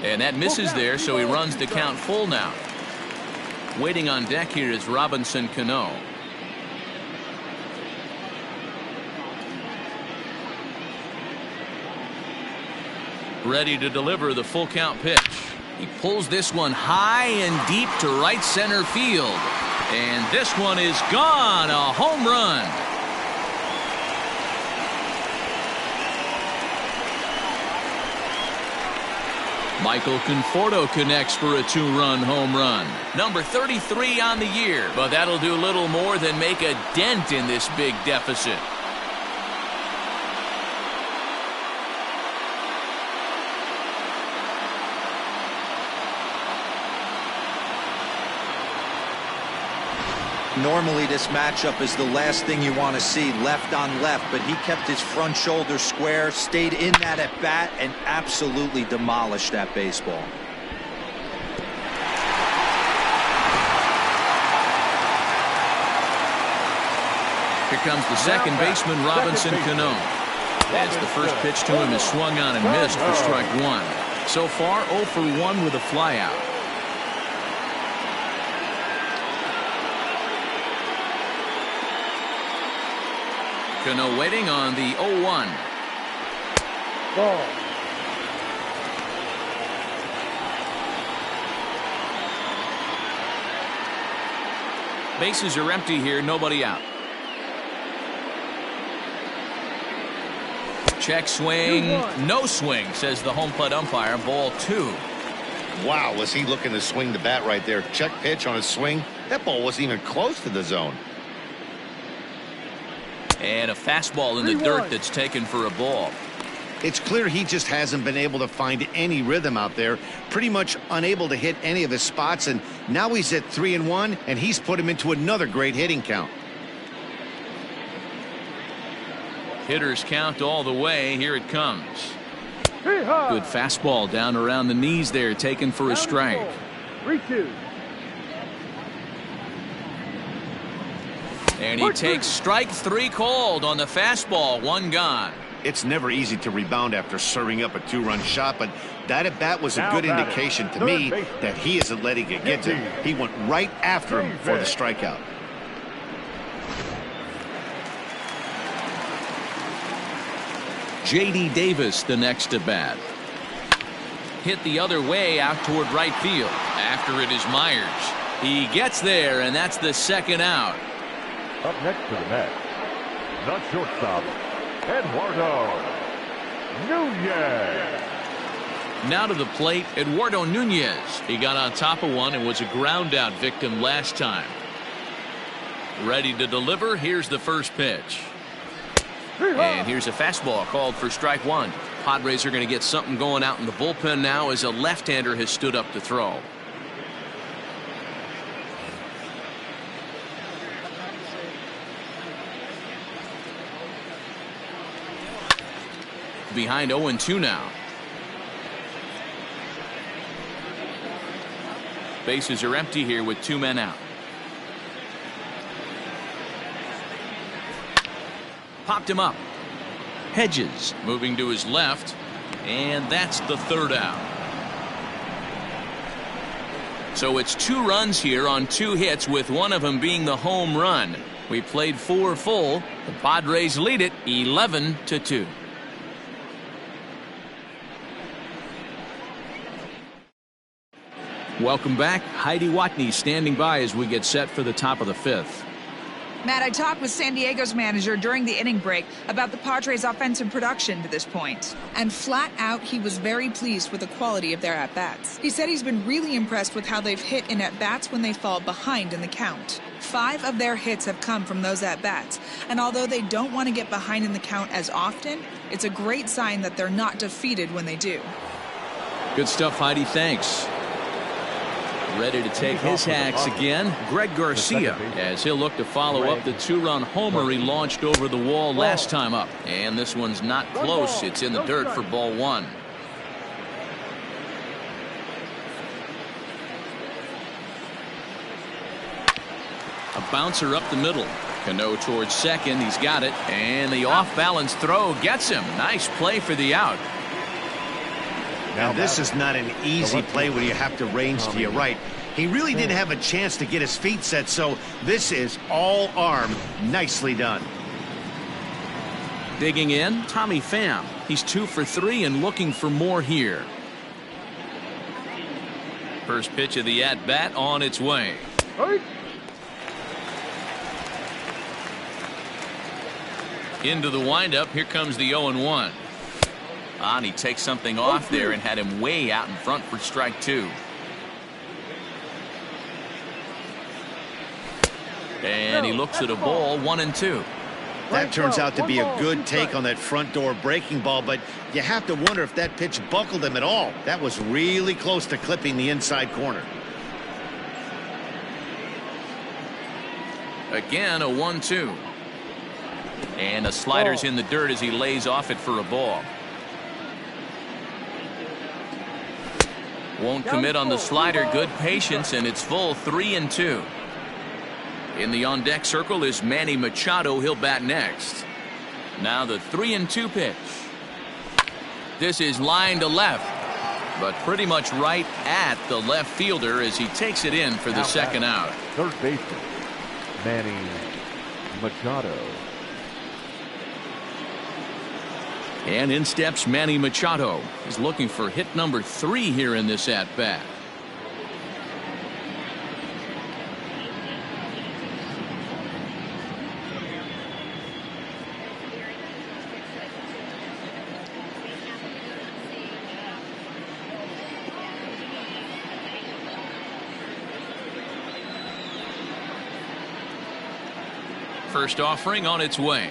Speaker 1: And that misses there, so he runs the count full now. Waiting on deck here is Robinson Cano. Ready to deliver the full count pitch. He pulls this one high and deep to right center field. And this one is gone. A home run. Michael Conforto connects for a 2-run home run. Number 33 on the year, but that'll do little more than make a dent in this big deficit.
Speaker 4: Normally this matchup is the last thing you want to see, left on left, but he kept his front shoulder square, stayed in that at bat, and absolutely demolished that baseball.
Speaker 1: Here comes the second baseman, Robinson Cano. As the first pitch to him is swung on and missed for strike 1. So far 0 for 1 with a flyout. Cano waiting on the 0-1.
Speaker 3: Ball.
Speaker 1: Bases are empty here, nobody out. Check swing, no swing, says the home plate umpire. Ball 2.
Speaker 2: Wow, was he looking to swing the bat right there? Check pitch on his swing. That ball wasn't even close to the zone.
Speaker 1: And a fastball in the dirt that's taken for a ball.
Speaker 2: It's clear he just hasn't been able to find any rhythm out there. Pretty much unable to hit any of his spots, and now he's at 3-1, and he's put him into another great hitting count.
Speaker 1: Hitters count all the way. Here it comes.
Speaker 3: Good
Speaker 1: Good fastball down around the knees there, taken for a strike.
Speaker 3: 3-2.
Speaker 1: And he takes strike 3 called on the fastball. 1 gone.
Speaker 2: It's never easy to rebound after serving up a 2-run shot, but that at bat was a good indication to me that he isn't letting it get to him. He went right after him for the strikeout.
Speaker 1: J.D. Davis the next to bat. Hit the other way out toward right field. After it is Myers. He gets there, and that's the second out.
Speaker 3: Up next to the net, the shortstop, Eduardo Nunez.
Speaker 1: Now to the plate, Eduardo Nunez. He got on top of one and was a ground out victim last time. Ready to deliver. Here's the first pitch. And here's a fastball called for strike 1. Padres are going to get something going out in the bullpen now as a left-hander has stood up to throw. Behind 0-2 now. Bases are empty here with 2 men out. Popped him up. Hedges moving to his left, and that's the 3rd out. So it's 2 runs here on 2 hits, with one of them being the home run. We played 4 full. The Padres lead it 11-2. Welcome back. Heidi Watney standing by as we get set for the top of the 5th.
Speaker 5: Matt, I talked with San Diego's manager during the inning break about the Padres' offensive production to this point. And flat out, he was very pleased with the quality of their at-bats. He said he's been really impressed with how they've hit in at-bats when they fall behind in the count. 5 of their hits have come from those at-bats. And although they don't want to get behind in the count as often, it's a great sign that they're not defeated when they do.
Speaker 1: Good stuff, Heidi. Thanks. Ready to take his hacks again, Greg Garcia, as he'll look to follow up the 2-run homer he launched over the wall last time up. And this one's not close. It's in the dirt for ball 1. A bouncer up the middle. Cano towards second. He's got it. And the off-balance throw gets him. Nice play for the out.
Speaker 2: Now, this is not an easy play when you have to range to your right. He really didn't have a chance to get his feet set, so this is all arm. Nicely done.
Speaker 1: Digging in, Tommy Pham. He's 2 for 3 and looking for more here. First pitch of the at-bat on its way. Into the windup. Here comes the 0-1. And he takes something off there and had him way out in front for strike 2. And he looks at a ball, 1-2.
Speaker 2: That turns out to be a good take on that front door breaking ball, but you have to wonder if that pitch buckled him at all. That was really close to clipping the inside corner.
Speaker 1: Again, a 1-2. And the slider's in the dirt as he lays off it for a ball. Won't commit on the slider. Good patience, and it's full 3-2. In the on-deck circle is Manny Machado. He'll bat next. Now the 3-2 pitch. This is line to left, but pretty much right at the left fielder as he takes it in for the second out.
Speaker 3: Third baseman, Manny Machado.
Speaker 1: And in steps Manny Machado. He's looking for hit number 3 here in this at-bat. First offering on its way.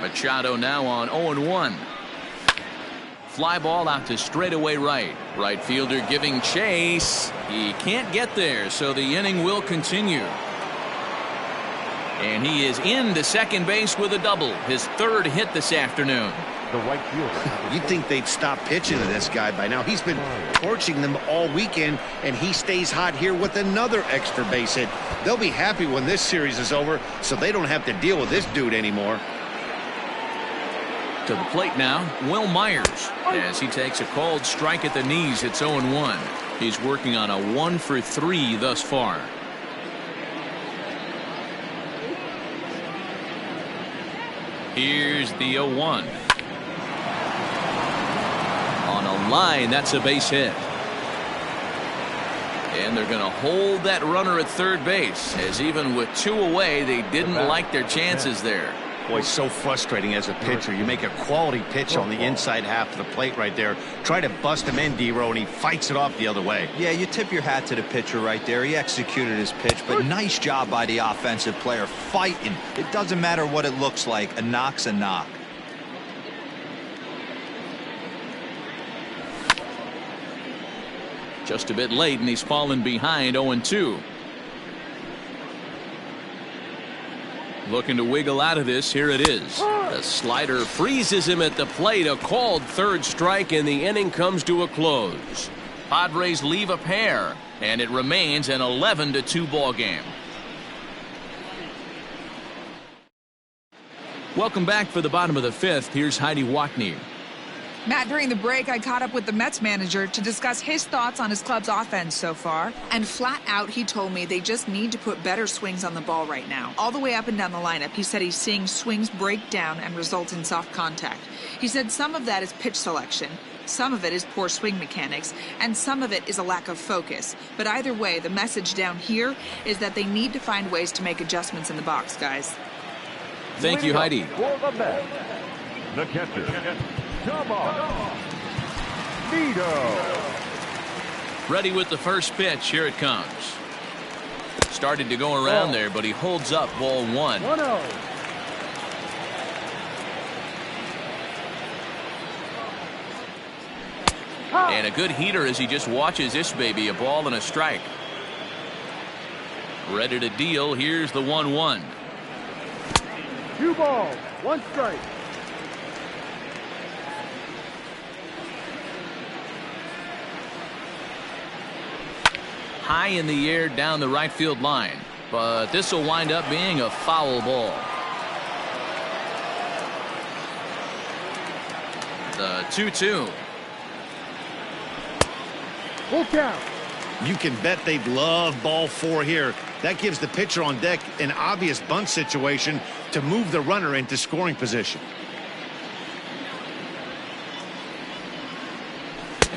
Speaker 1: Machado now on 0-1. Fly ball out to straightaway right. Right fielder giving chase. He can't get there, so the inning will continue. And he is into second base with a double. His 3rd hit this afternoon.
Speaker 3: The right fielder.
Speaker 2: You'd think they'd stop pitching to this guy by now. He's been torching them all weekend, and he stays hot here with another extra base hit. They'll be happy when this series is over, so they don't have to deal with this dude anymore.
Speaker 1: To the plate now, Will Myers, as he takes a called strike at the knees. It's 0-1. He's working on a 1 for 3 thus far. Here's the 0-1. On a line, that's a base hit. And they're going to hold that runner at third base, as even with 2 away, they didn't like their chances there.
Speaker 2: Boy, so frustrating as a pitcher. You make a quality pitch on the inside half of the plate right there. Try to bust him in, D-Row, and he fights it off the other way.
Speaker 4: Yeah, you tip your hat to the pitcher right there. He executed his pitch, but nice job by the offensive player fighting. It doesn't matter what it looks like. A knock's a knock.
Speaker 1: Just a bit late, and he's fallen behind 0-2. Looking to wiggle out of this. Here it is. The slider freezes him at the plate. A called 3rd strike, and the inning comes to a close. Padres leave a pair, and it remains an 11-2 ball game. Welcome back for the bottom of the 5th. Here's Heidi Watney.
Speaker 5: Matt, during the break, I caught up with the Mets manager to discuss his thoughts on his club's offense so far. And flat out, he told me they just need to put better swings on the ball right now. All the way up and down the lineup, he said he's seeing swings break down and result in soft contact. He said some of that is pitch selection, some of it is poor swing mechanics, and some of it is a lack of focus. But either way, the message down here is that they need to find ways to make adjustments in the box, guys.
Speaker 1: Thank you, Heidi.
Speaker 3: For the Mets, the catcher, come on, Nito.
Speaker 1: Ready with the first pitch. Here it comes. Started to go around there, but he holds up ball 1.
Speaker 6: 1-0.
Speaker 1: And a good heater as he just watches this baby, a ball and a strike. Ready to deal. Here's the 1-1.
Speaker 6: 2 balls, 1 strike.
Speaker 1: High in the air down the right field line, but this will wind up being a foul ball. The 2-2.
Speaker 6: Full count.
Speaker 2: You can bet they'd love ball 4 here. That gives the pitcher on deck an obvious bunt situation to move the runner into scoring position.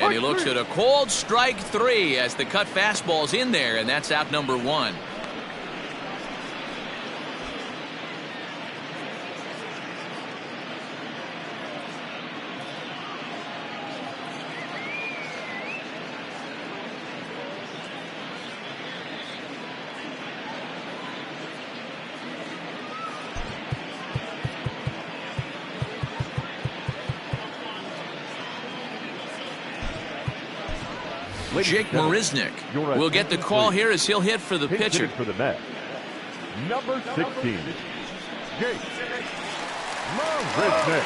Speaker 1: And he looks at a cold strike 3 as the cut fastball's in there, and that's out number 1. Jake Marisnick will get the call here as he'll hit for the pitcher.
Speaker 3: For the Mets, number 16, Jake Marisnick.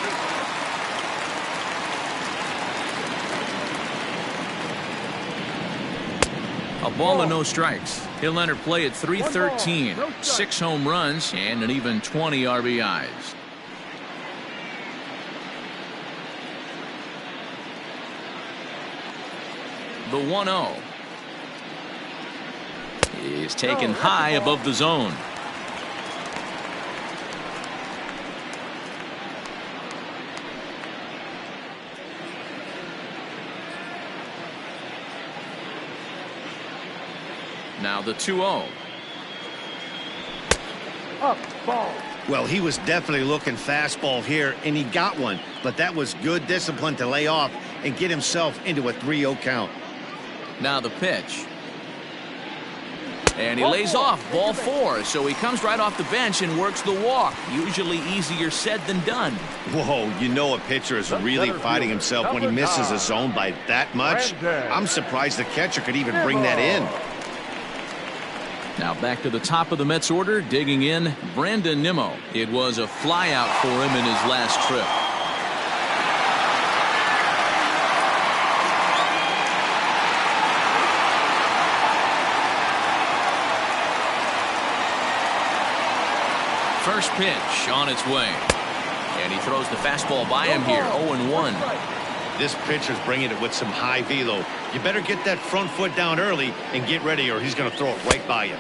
Speaker 1: A ball and no strikes. He'll enter play at .313, 6 home runs, and an even 20 RBIs. The 1-0 is taken high above the zone. Now the 2-0.
Speaker 6: Up, ball.
Speaker 2: Well, he was definitely looking fastball here, and he got one. But that was good discipline to lay off and get himself into a 3-0 count.
Speaker 1: Now the pitch. And he lays off ball 4, so he comes right off the bench and works the walk. Usually easier said than done.
Speaker 2: Whoa, you know a pitcher is really fighting himself when he misses a zone by that much. I'm surprised the catcher could even bring that in.
Speaker 1: Now back to the top of the Mets order, digging in, Brandon Nimmo. It was a flyout for him in his last trip. First pitch on its way. And he throws the fastball by him here, 0-1.
Speaker 2: This pitcher's bringing it with some high velo. You better get that front foot down early and get ready, or he's going to throw it right by you.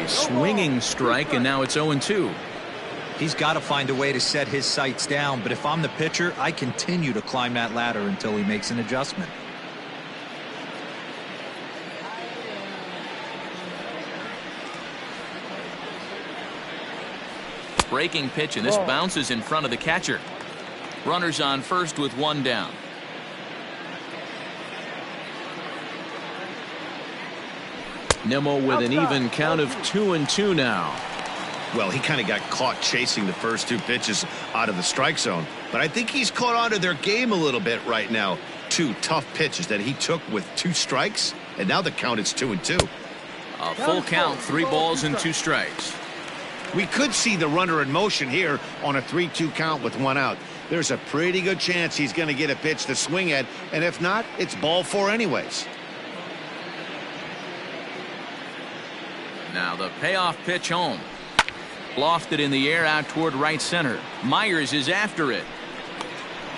Speaker 1: A swinging strike, and now it's 0-2.
Speaker 4: He's got to find a way to set his sights down, but if I'm the pitcher, I continue to climb that ladder until he makes an adjustment.
Speaker 1: Breaking pitch, and this bounces in front of the catcher. Runners on first with 1 down. Nimmo with an even count of 2-2 now.
Speaker 2: Well, he kind of got caught chasing the first 2 pitches out of the strike zone, but I think he's caught on to their game a little bit right now. 2 tough pitches that he took with 2 strikes, and now the count is 2-2.
Speaker 1: A full count, 3 balls and 2 strikes.
Speaker 2: We could see the runner in motion here on a 3-2 count with 1 out. There's a pretty good chance he's going to get a pitch to swing at, and if not, it's ball 4 anyways.
Speaker 1: Now the payoff pitch home. Lofted in the air out toward right center. Myers is after it.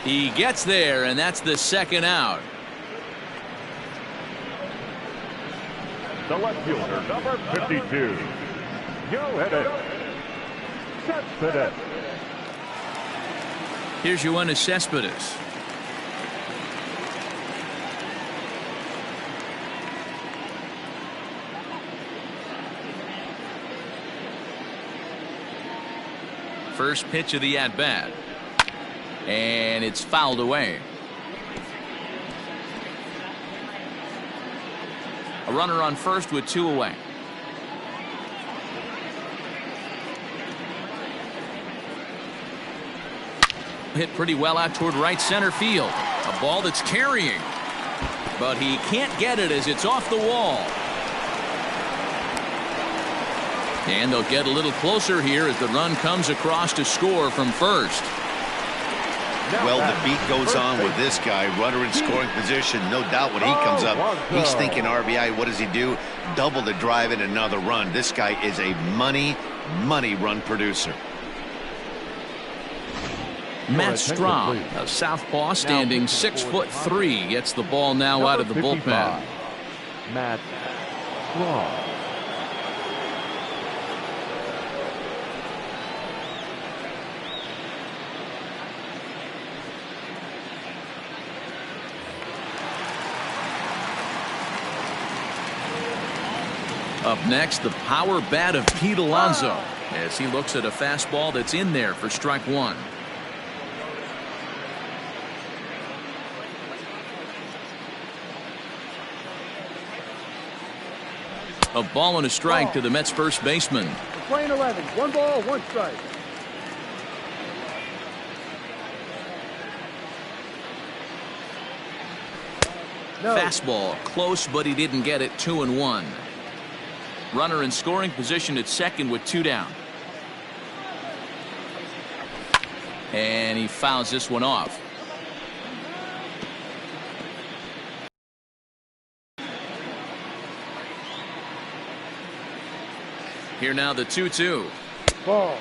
Speaker 1: He gets there, and that's the second out.
Speaker 3: The left fielder, number 52. Joe Hedges. Cespedes.
Speaker 1: Here's Yoenis Cespedes. First pitch of the at-bat. And it's fouled away. A runner on first with 2 away. Hit pretty well out toward right center field. A ball that's carrying. But he can't get it as it's off the wall. And they'll get a little closer here as the run comes across to score from first.
Speaker 2: Well, the beat goes on with this guy. Runner in scoring position. No doubt when he comes up, he's thinking RBI. What does he do? Double the drive and another run. This guy is a money run producer.
Speaker 1: Matt Strom, a southpaw standing 6'3", gets the ball now out of the bullpen.
Speaker 3: Matt Strom.
Speaker 1: Up next, the power bat of Pete Alonso as he looks at a fastball that's in there for strike 1. A ball and a strike to the Mets first baseman.
Speaker 6: We're playing 11. 1 ball, 1 strike. No.
Speaker 1: Fastball close, but he didn't get it. 2-1. Runner in scoring position at second with 2 down. And he fouls this one off. Here now the 2-2.
Speaker 6: Ball.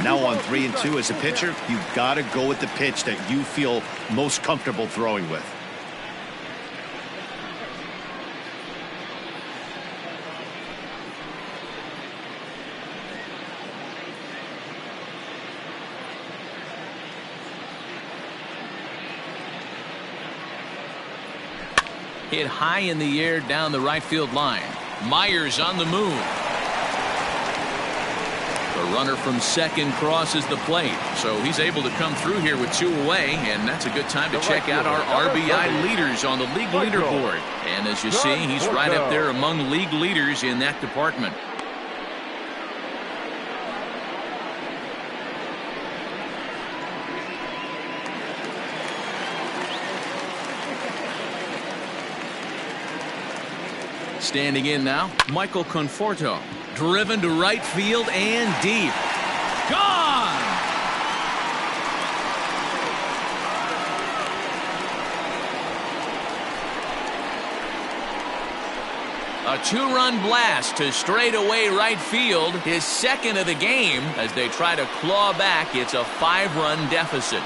Speaker 2: Now on 3-2 as a pitcher, you've got to go with the pitch that you feel most comfortable throwing with.
Speaker 1: Hit high in the air down the right field line. Myers on the move. The runner from second crosses the plate, so he's able to come through here with 2 away, and that's a good time to check out our RBI leaders on the league leaderboard. And as you see, he's right up there among league leaders in that department. Standing in now, Michael Conforto. Driven to right field and deep. Gone! A 2-run blast to straightaway right field. His second of the game as they try to claw back. It's a 5-run deficit.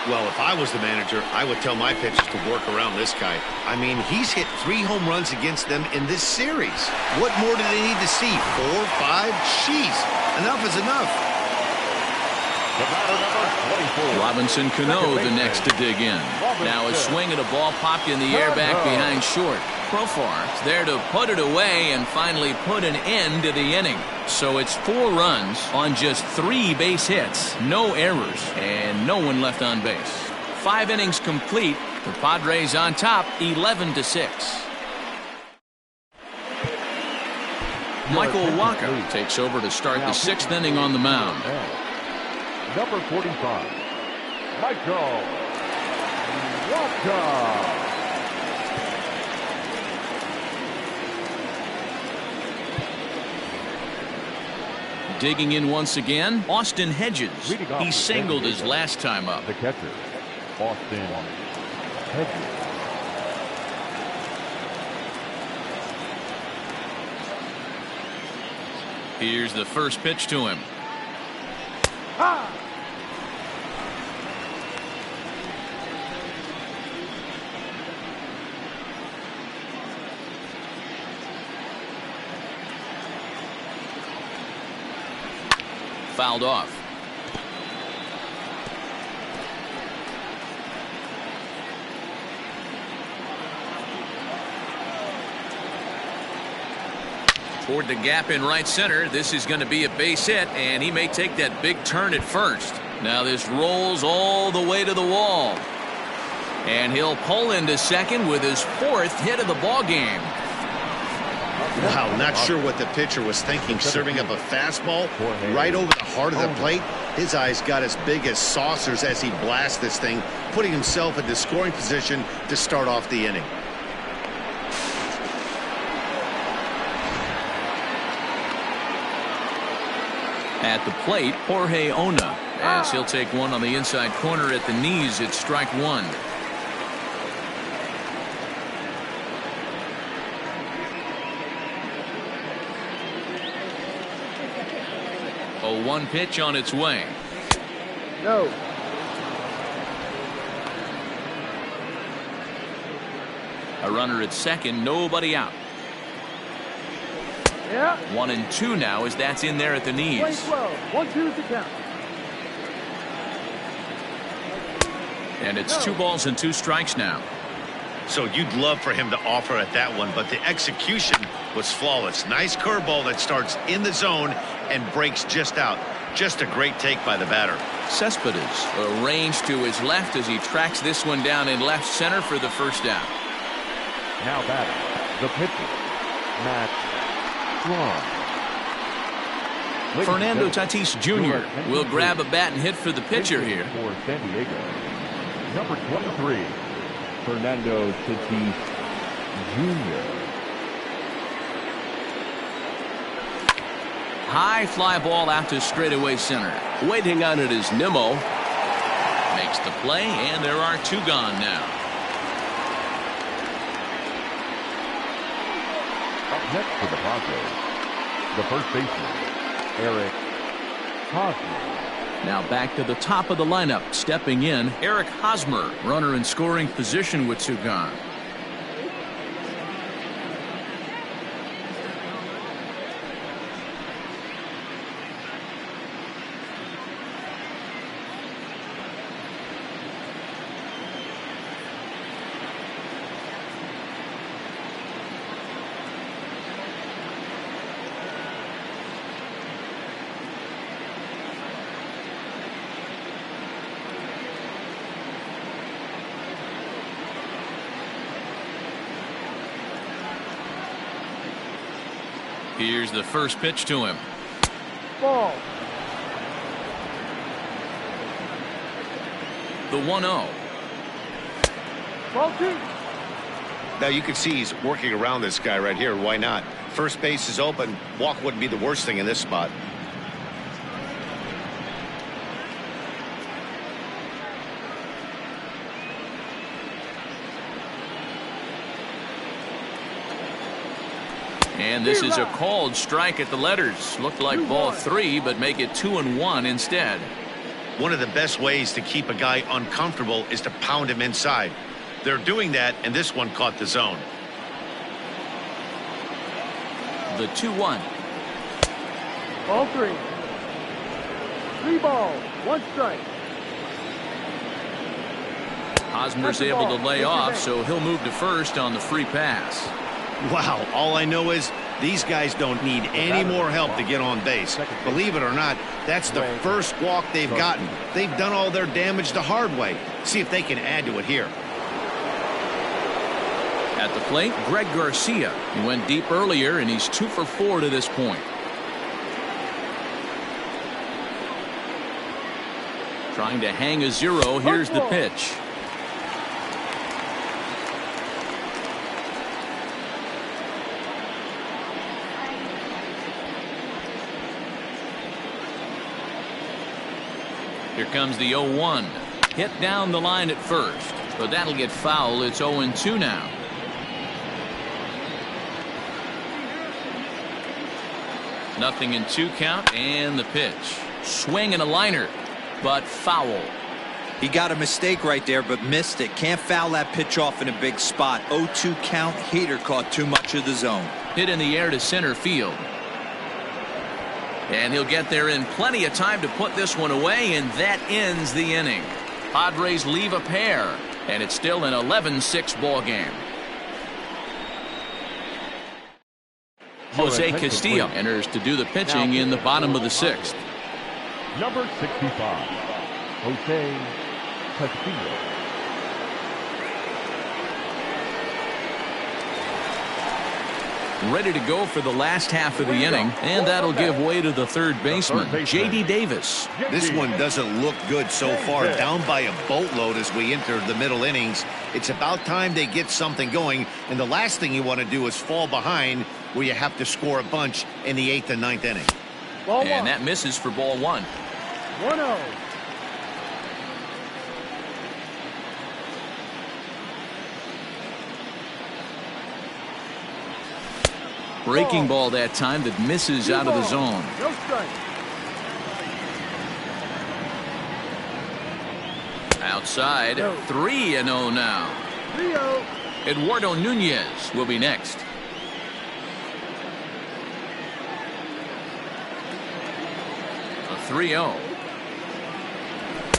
Speaker 2: Well, if I was the manager, I would tell my pitchers to work around this guy. I mean, he's hit 3 home runs against them in this series. What more do they need to see? 4, 5? Jeez, enough is enough.
Speaker 1: Robinson Cano the next to dig in. Now a swing and a ball popped in the air back behind short. Profar is there to put it away and finally put an end to the inning. So it's 4 runs on just 3 base hits, no errors, and no one left on base. 5 innings complete. The Padres on top, 11-6. Michael Wacha takes over to start the 6th inning on the mound.
Speaker 3: Number 45, Michael Wacha.
Speaker 1: Digging in once again, Austen Hedges. He singled his last time up.
Speaker 3: The catcher, Austen Hedges.
Speaker 1: Here's the first pitch to him.
Speaker 6: Ha!
Speaker 1: Fouled off. Toward the gap in right center. This is going to be a base hit, and he may take that big turn at first. Now this rolls all the way to the wall. And he'll pull into second with his 4th hit of the ball game.
Speaker 2: Wow, not sure what the pitcher was thinking, serving up a fastball right over the heart of the plate. His eyes got as big as saucers as he blasts this thing, putting himself into scoring position to start off the inning.
Speaker 1: At the plate, Jorge Ona, as he'll take one on the inside corner at the knees. It's strike one. A 1 pitch on its way.
Speaker 6: No.
Speaker 1: A runner at second, nobody out.
Speaker 6: Yeah.
Speaker 1: 1 and 2 now as that's in there at the knees.
Speaker 6: Play 12. 1-2 to count.
Speaker 1: And it's 2 balls and 2 strikes now.
Speaker 2: So you'd love for him to offer at that one, but the execution was flawless. Nice curveball that starts in the zone and breaks just out. Just a great take by the batter.
Speaker 1: Cespedes arranged to his left as he tracks this one down in left center for the first out.
Speaker 3: Now batting, the pitcher, Matt Stroman.
Speaker 1: Fernando Tatis Jr. will grab a bat and hit for the pitcher here.
Speaker 3: For San Diego, number 23, Fernando Tatis Jr.
Speaker 1: High fly ball out to straightaway center. Waiting on it is Nimmo. Makes the play, and there are 2 gone now.
Speaker 3: Up next for the Padres, the first baseman, Hosmer.
Speaker 1: Now back to the top of the lineup. Stepping in, Hosmer, runner in scoring position with 2 gone. Here's the first pitch to him.
Speaker 6: Ball.
Speaker 1: The 1-0.
Speaker 6: Ball 2.
Speaker 2: Now you can see he's working around this guy right here. Why not? First base is open. Walk wouldn't be the worst thing in this spot.
Speaker 1: And this is a called strike at the letters. Looked like ball 3, but make it 2-1 instead.
Speaker 2: One of the best ways to keep a guy uncomfortable is to pound him inside. They're doing that, and this one caught the zone.
Speaker 1: The 2-1.
Speaker 6: Ball 3. 3 balls, 1 strike.
Speaker 1: Hosmer's able to lay off, so he'll move to first on the free pass.
Speaker 2: Wow, all I know is these guys don't need any more help to get on base. Believe it or not, that's the first walk they've gotten. They've done all their damage the hard way. See if they can add to it here.
Speaker 1: At the plate, Greg Garcia. He went deep earlier, and he's 2 for 4 to this point. Trying to hang a 0. Here's the pitch. Here comes the 0-1. Hit down the line at first. but that'll get foul. It's 0-2 now. Nothing in 2 count, and the pitch. Swing and a liner, but foul.
Speaker 4: He got a mistake right there, but missed it. Can't foul that pitch off in a big spot. 0-2 count. Heater caught too much of the zone.
Speaker 1: Hit in the air to center field. And he'll get there in plenty of time to put this one away, and that ends the inning. Padres leave a pair, and it's still an 11-6 ball game. Jose Castillo enters to do the pitching in the bottom of the 6th.
Speaker 3: Number 65, Jose Castillo.
Speaker 1: Ready to go for the last half of the inning, and that'll give way to the third baseman, J.D. Davis.
Speaker 2: This one doesn't look good so far. Down by a boatload as we enter the middle innings. It's about time they get something going, and the last thing you want to do is fall behind where you have to score a bunch in the 8th and 9th inning.
Speaker 1: And that misses for ball 1.
Speaker 6: 1-0.
Speaker 1: Breaking ball that time that misses out of the zone.
Speaker 6: No strike.
Speaker 1: Outside, 3-0 now.
Speaker 6: 3-0.
Speaker 1: Eduardo Nunez will be next. A 3-0.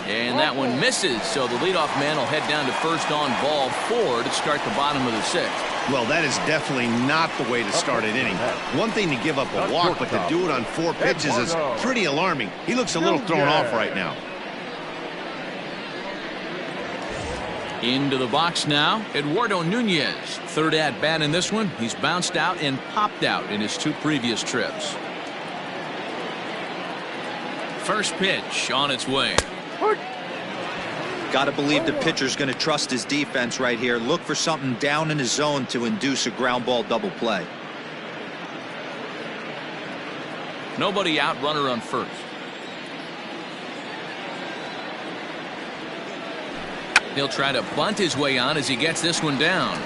Speaker 1: And that one misses, so the leadoff man will head down to first on ball 4 to start the bottom of the 6th.
Speaker 2: Well, that is definitely not the way to start an inning. One thing to give up a walk, but to do it on 4 pitches is pretty alarming. He looks a little thrown off right now.
Speaker 1: Into the box now, Eduardo Nunez. Third at bat in this one. He's bounced out and popped out in his 2 previous trips. First pitch on its way.
Speaker 4: Got to believe the pitcher's going to trust his defense right here. Look for something down in his zone to induce a ground ball double play.
Speaker 1: Nobody out, runner on first. He'll try to bunt his way on as he gets this one down.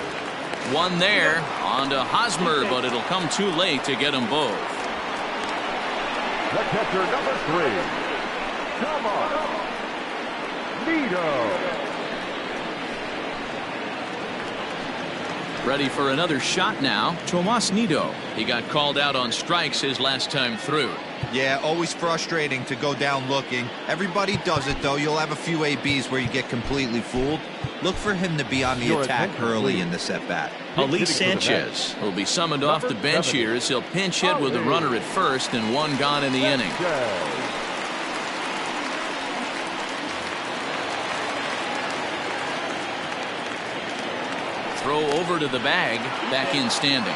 Speaker 1: One there on to Hosmer, but it'll come too late to get them both.
Speaker 3: The catcher, number 3, come on.
Speaker 1: Ready for another shot now. Tomas Nido. He got called out on strikes his last time through.
Speaker 4: Yeah, always frustrating to go down looking. Everybody does it, though. You'll have a few ABs where you get completely fooled. Look for him to be on the attack early in this at-bat.
Speaker 1: Alonso Sanchez will be summoned off the bench here as he'll pinch hit with a runner at first and 1 gone in the inning. Throw over to the bag, back in standing.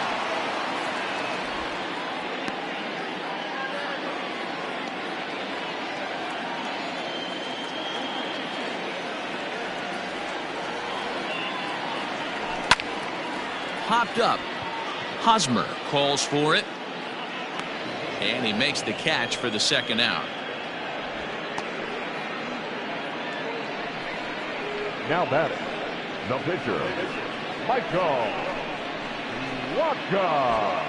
Speaker 1: Popped up. Hosmer calls for it. And he makes the catch for the 2nd out.
Speaker 3: Now batting, the pitcher, Michael Wacha.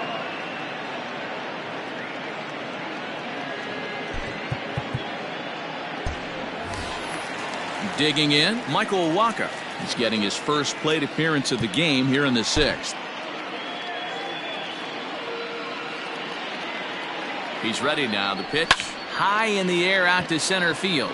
Speaker 1: Digging in, Michael Wacha. He's getting his first plate appearance of the game here in the 6th. He's ready now. The pitch high in the air out to center field.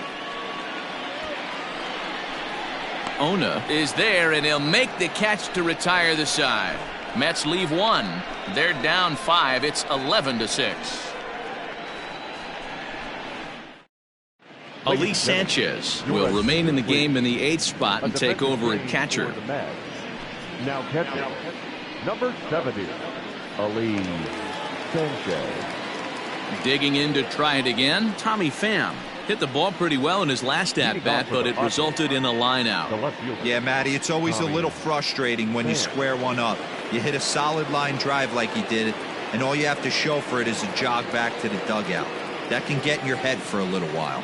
Speaker 1: Ona is there, and he'll make the catch to retire the side. Mets leave 1. They're down 5. It's 11-6. Alonso Sanchez will remain in the game in the 8th spot and take over at catcher.
Speaker 3: Now catcher, number 70, Alonso Sanchez.
Speaker 1: Digging in to try it again, Tommy Pham. Hit the ball pretty well in his last at-bat, but it resulted in a line out.
Speaker 4: Yeah, Matty, it's always a little frustrating when you square one up. You hit a solid line drive like he did, and all you have to show for it is a jog back to the dugout. That can get in your head for a little while.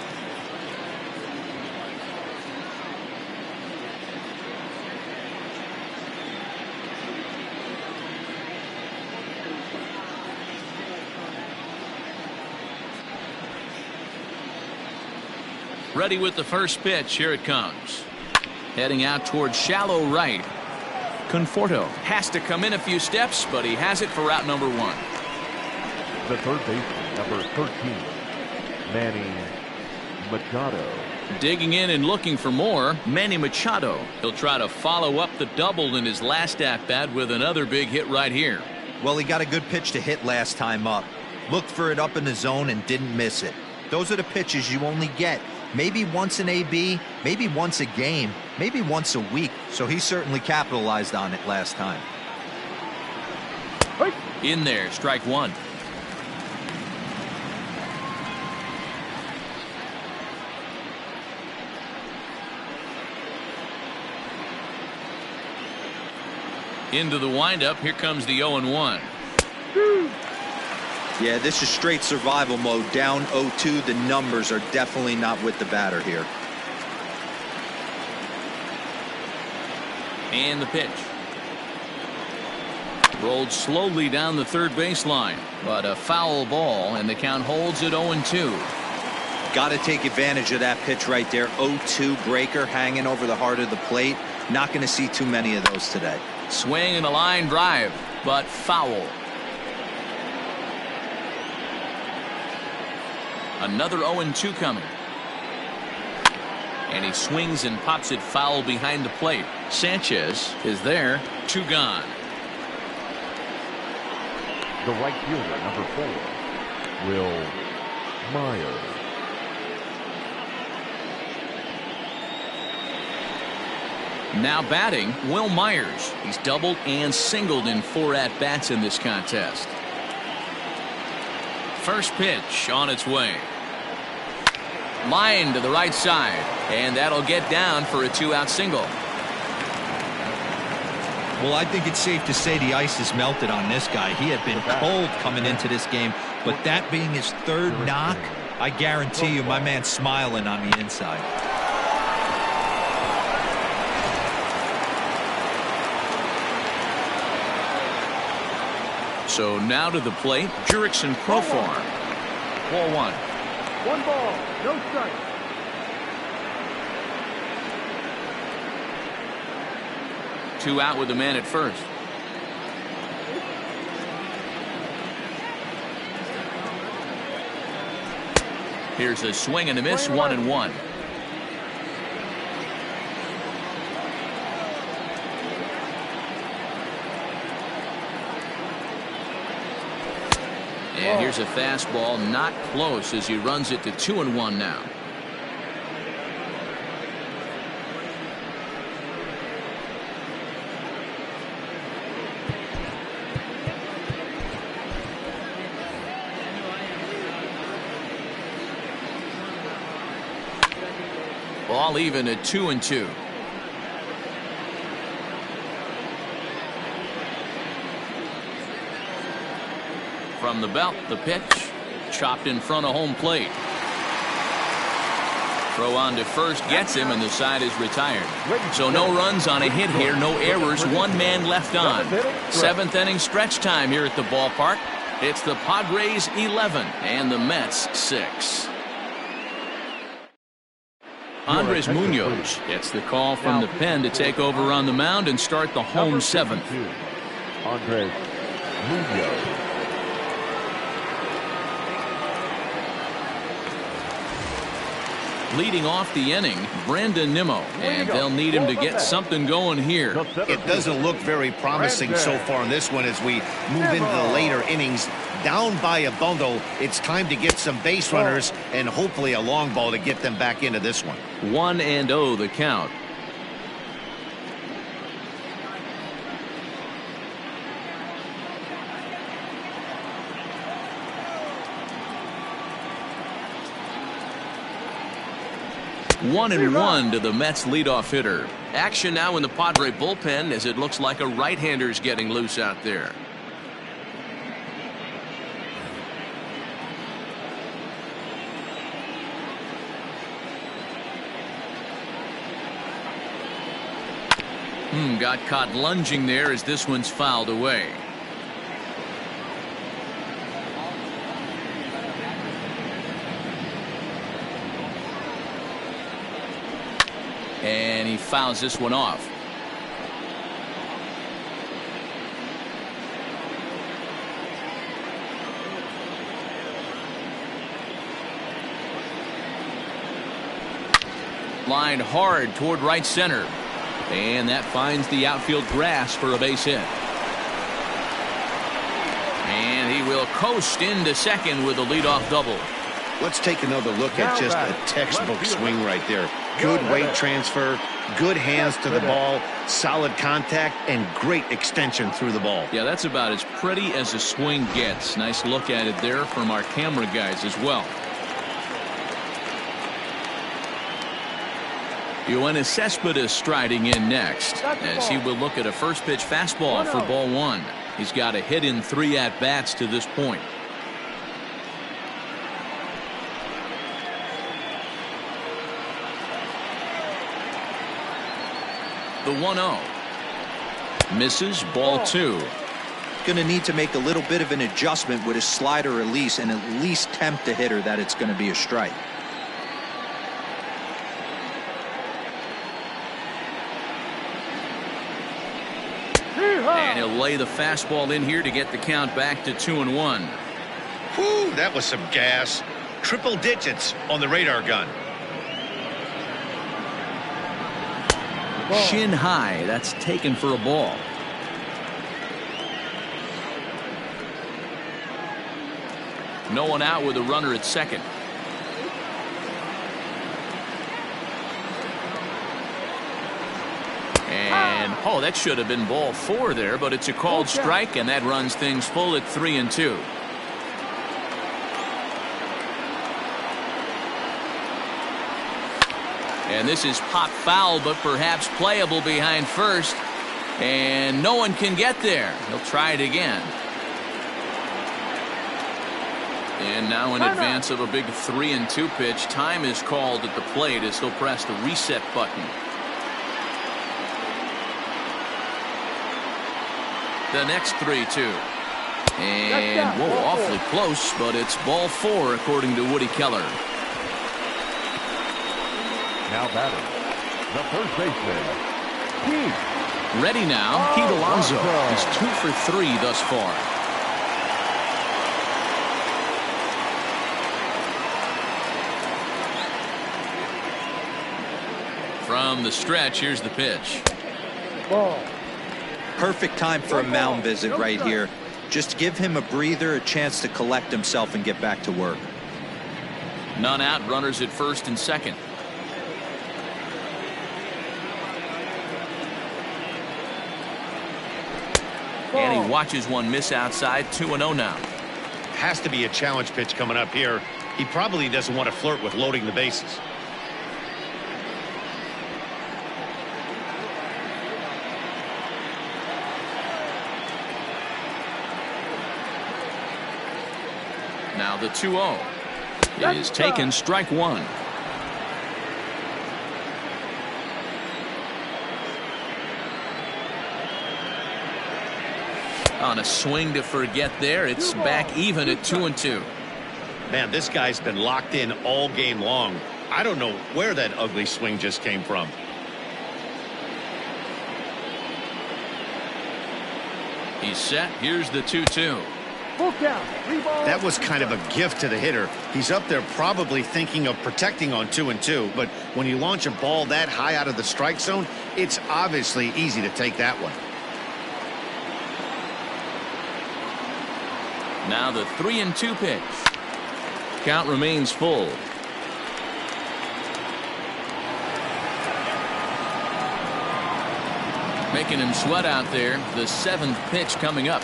Speaker 1: Ready with the first pitch. Here it comes. Heading out towards shallow right. Conforto has to come in a few steps, but he has it for out number 1.
Speaker 3: The third baseman, number 13, Manny Machado.
Speaker 1: Digging in and looking for more, Manny Machado. He'll try to follow up the double in his last at-bat with another big hit right here.
Speaker 4: Well, he got a good pitch to hit last time up. Looked for it up in the zone and didn't miss it. Those are the pitches you only get maybe once an AB, maybe once a game, maybe once a week. So he certainly capitalized on it last time.
Speaker 1: In there, strike 1. Into the windup. Here comes the 0-1.
Speaker 4: Yeah, this is straight survival mode. Down 0-2. The numbers are definitely not with the batter here.
Speaker 1: And the pitch. Rolled slowly down the third baseline, but a foul ball, and the count holds at 0-2.
Speaker 4: Got to take advantage of that pitch right there. 0-2 breaker hanging over the heart of the plate. Not going to see too many of those today.
Speaker 1: Swing and a line drive, but foul. Another 0-2 coming. And he swings and pops it foul behind the plate. Sanchez is there. 2 gone.
Speaker 3: The right fielder, number 4, Will Myers.
Speaker 1: Now batting, Will Myers. He's doubled and singled in 4 at-bats in this contest. First pitch on its way. Line to the right side, and that'll get down for a 2-out single.
Speaker 4: Well, I think it's safe to say the ice has melted on this guy. He had been cold coming into this game, but that being his 3rd knock, I guarantee you my man's smiling on the inside.
Speaker 1: So now to the plate, Jurickson Profar. 4-1.
Speaker 6: 1 ball, no strike.
Speaker 1: Two out with the man at first. Here's a swing and a miss, 1-1. And here's a fastball, not close, as he runs it to 2-1 now. Ball even at 2-2. From the belt, the pitch, chopped in front of home plate. Throw on to first gets him, and the side is retired. So no runs on a hit here, no errors, 1 man left on. 7th inning stretch time here at the ballpark. It's the Padres 11 and the Mets 6. Andres Munoz gets the call from the pen to take over on the mound and start the home 7th.
Speaker 3: Andres Munoz.
Speaker 1: Leading off the inning, Brandon Nimmo, and they'll need him to get something going here.
Speaker 2: It doesn't look very promising so far in this one as we move into the later innings. Down by a bundle, it's time to get some base runners and hopefully a long ball to get them back into this one.
Speaker 1: 1-0 the count. One and one to the Mets leadoff hitter. Action now in the Padre bullpen as it looks like a right-hander's getting loose out there. Got caught lunging there as this one's fouled away. And he fouls this one off. Lined hard toward right center. And that finds the outfield grass for a base hit. And he will coast into second with a leadoff double.
Speaker 2: Let's take another look at just a textbook swing right there. Good weight transfer, good hands to the ball, solid contact, and great extension through the ball.
Speaker 1: Yeah, that's about as pretty as a swing gets. Nice look at it there from our camera guys as well. Yoenis Cespedes striding in next as he will look at a first pitch fastball for ball one. He's got a hit in 3 at-bats to this point. The 1-0. Misses, ball 2.
Speaker 4: Going to need to make a little bit of an adjustment with his slider release and at least tempt the hitter that it's going to be a strike.
Speaker 1: And he'll lay the fastball in here to get the count back to 2-1.
Speaker 2: Whew, that was some gas. Triple digits on the radar gun.
Speaker 1: Shin high. That's taken for a ball. No one out with a runner at second. And oh, that should have been ball 4 there, but it's a called strike, and that runs things full at 3-2. And this is pop foul, but perhaps playable behind first. And no one can get there. He'll try it again. And now in advance of a big 3-2 pitch, time is called at the plate as he'll press the reset button. The next 3-2. And whoa, awfully close, but it's ball 4 according to Woody Keller.
Speaker 3: Now batting, the first baseman, Pete.
Speaker 1: Ready now, Pete Alonso. He's 2 for 3 thus far. From the stretch, here's the pitch.
Speaker 6: Ball.
Speaker 4: Perfect time for a mound visit right here. Just give him a breather, a chance to collect himself and get back to work.
Speaker 1: None out, runners at first and second. And he watches one miss outside. 2-0 now.
Speaker 2: Has to be a challenge pitch coming up here. He probably doesn't want to flirt with loading the bases.
Speaker 1: Now the 2-0 is taken, strike 1. On a swing to forget there, it's back even at 2-2.
Speaker 2: Man, this guy's been locked in all game long. I don't know where that ugly swing just came from.
Speaker 1: He's set. Here's the 2-2.
Speaker 6: Full count. 3 balls.
Speaker 2: That was kind of a gift to the hitter. He's up there probably thinking of protecting on 2-2, but when you launch a ball that high out of the strike zone, it's obviously easy to take that one.
Speaker 1: Now the 3-2 pitch. Count remains full. Making him sweat out there. The 7th pitch coming up.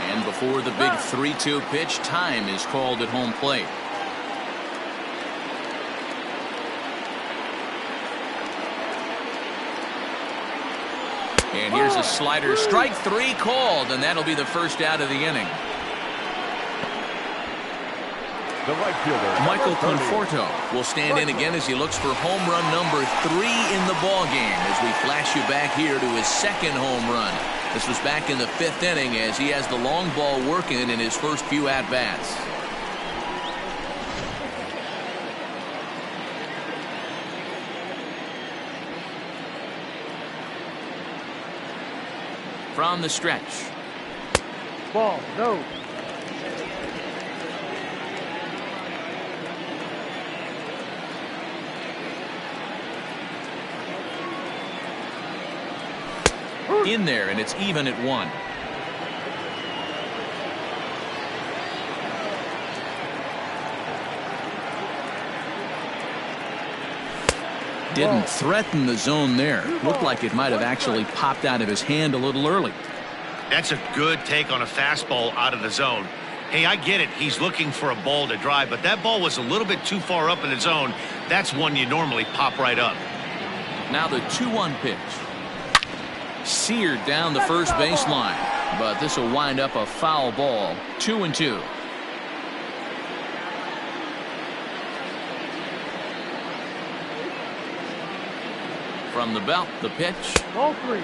Speaker 1: And before the big 3-2 pitch, time is called at home plate. And here's a slider, strike 3 called, and that'll be the first out of the inning.
Speaker 3: The right fielder,
Speaker 1: Michael Conforto will stand in again as he looks for home run number 3 in the ball game as we flash you back here to his 2nd home run. This was back in the 5th inning as he has the long ball working in his first few at-bats. From the stretch.
Speaker 6: Ball, no.
Speaker 1: In there, and it's even at 1. Didn't threaten the zone there. Looked like it might have actually popped out of his hand a little early.
Speaker 2: That's a good take on a fastball out of the zone. Hey, I get it. He's looking for a ball to drive, but that ball was a little bit too far up in the zone. That's one you normally pop right up.
Speaker 1: Now the 2-1 pitch. Seared down the first baseline, but this will wind up a foul ball. 2-2. From the belt, the pitch.
Speaker 6: Ball 3.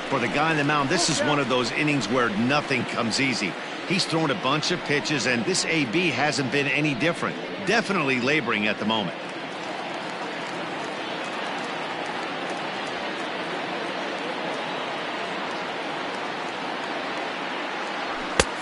Speaker 2: For the guy on the mound, this is one of those innings where nothing comes easy. He's thrown a bunch of pitches, and this AB hasn't been any different. Definitely laboring at the moment.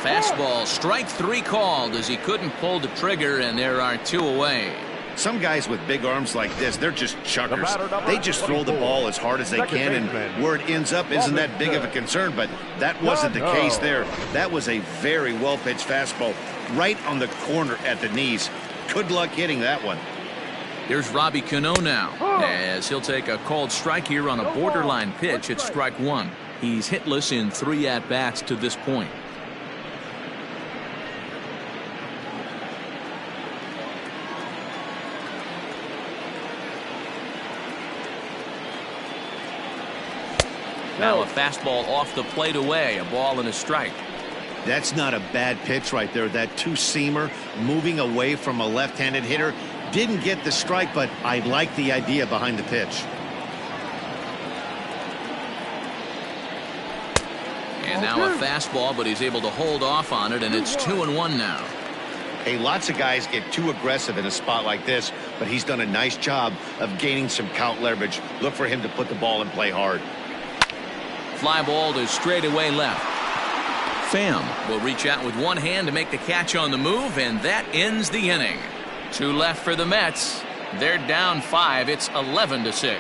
Speaker 1: Fastball, strike 3 called as he couldn't pull the trigger, and there are 2 away.
Speaker 2: Some guys with big arms like this, they're just chuckers. They just throw the ball as hard as they can, and where it ends up isn't that big of a concern, but that wasn't the case there. That was a very well-pitched fastball right on the corner at the knees. Good luck hitting that one.
Speaker 1: Here's Robbie Cano now, as he'll take a called strike here on a borderline pitch at strike 1. He's hitless in 3 at-bats to this point. Now a fastball off the plate away, a ball and a strike.
Speaker 2: That's not a bad pitch right there. That two-seamer moving away from a left-handed hitter. Didn't get the strike, but I like the idea behind the pitch.
Speaker 1: And now a fastball, but he's able to hold off on it, and it's 2-1 now.
Speaker 2: Hey, lots of guys get too aggressive in a spot like this, but he's done a nice job of gaining some count leverage. Look for him to put the ball in play hard.
Speaker 1: Fly ball to straightaway left. Pham will reach out with one hand to make the catch on the move, and that ends the inning. 2 left for the Mets. They're down 5. It's 11-6.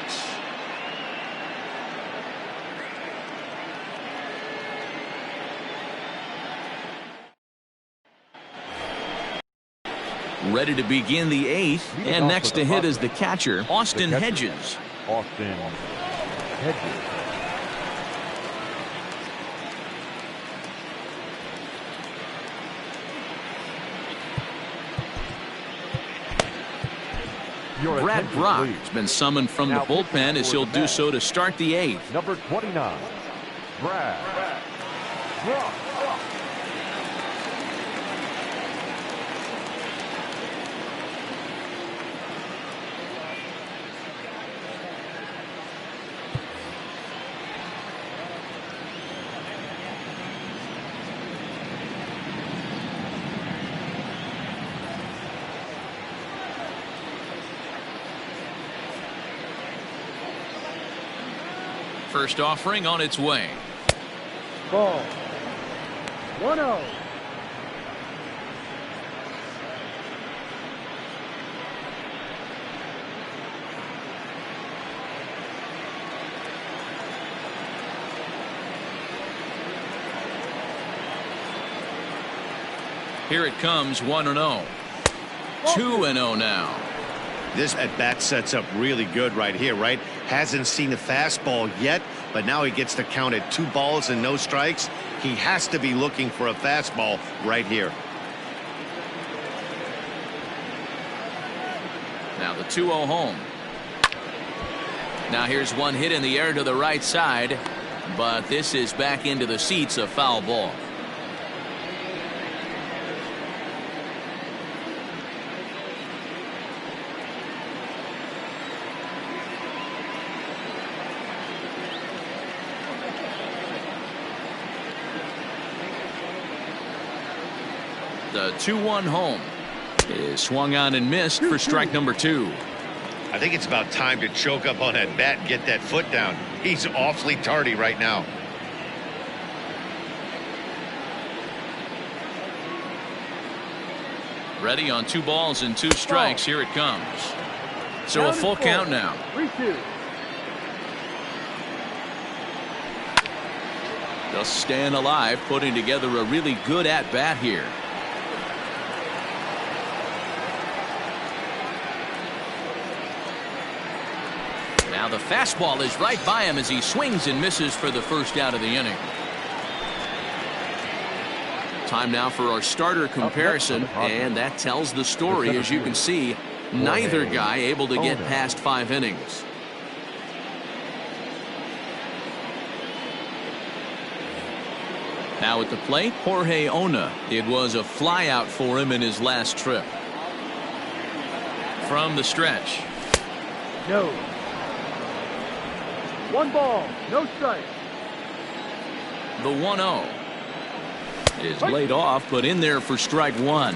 Speaker 1: Ready to begin the 8th, and next to hit is the catcher, Austen Hedges.
Speaker 3: Austen Hedges.
Speaker 1: Brad Brock has been summoned from the bullpen as he'll do so to start the 8th.
Speaker 3: Number 29, Brad Brock.
Speaker 1: First offering on its way.
Speaker 6: Ball. 1-0.
Speaker 1: Here it comes, 1-0. 2-0 now.
Speaker 2: This at-bat sets up really good right here, right? Hasn't seen a fastball yet, but now he gets to count at 2 balls and no strikes. He has to be looking for a fastball right here.
Speaker 1: Now the 2-0 home. Now here's one hit in the air to the right side, but this is back into the seats, a foul ball. The 2-1 home is swung on and missed for strike number 2.
Speaker 2: I think it's about time to choke up on that bat and get that foot down. He's awfully tardy right now.
Speaker 1: Ready on 2 balls and 2 strikes. Here it comes. So a full count now.
Speaker 6: 3-2.
Speaker 1: Just staying alive, putting together a really good at-bat here. Now the fastball is right by him as he swings and misses for the first out of the inning. Time now for our starter comparison, and that tells the story. As you can see, neither guy able to get past 5 innings. Now at the plate, Jorge Ona. It was a flyout for him in his last trip. From the stretch.
Speaker 6: No. 1 ball, no strike.
Speaker 1: The 1-0 is laid off, but in there for strike 1.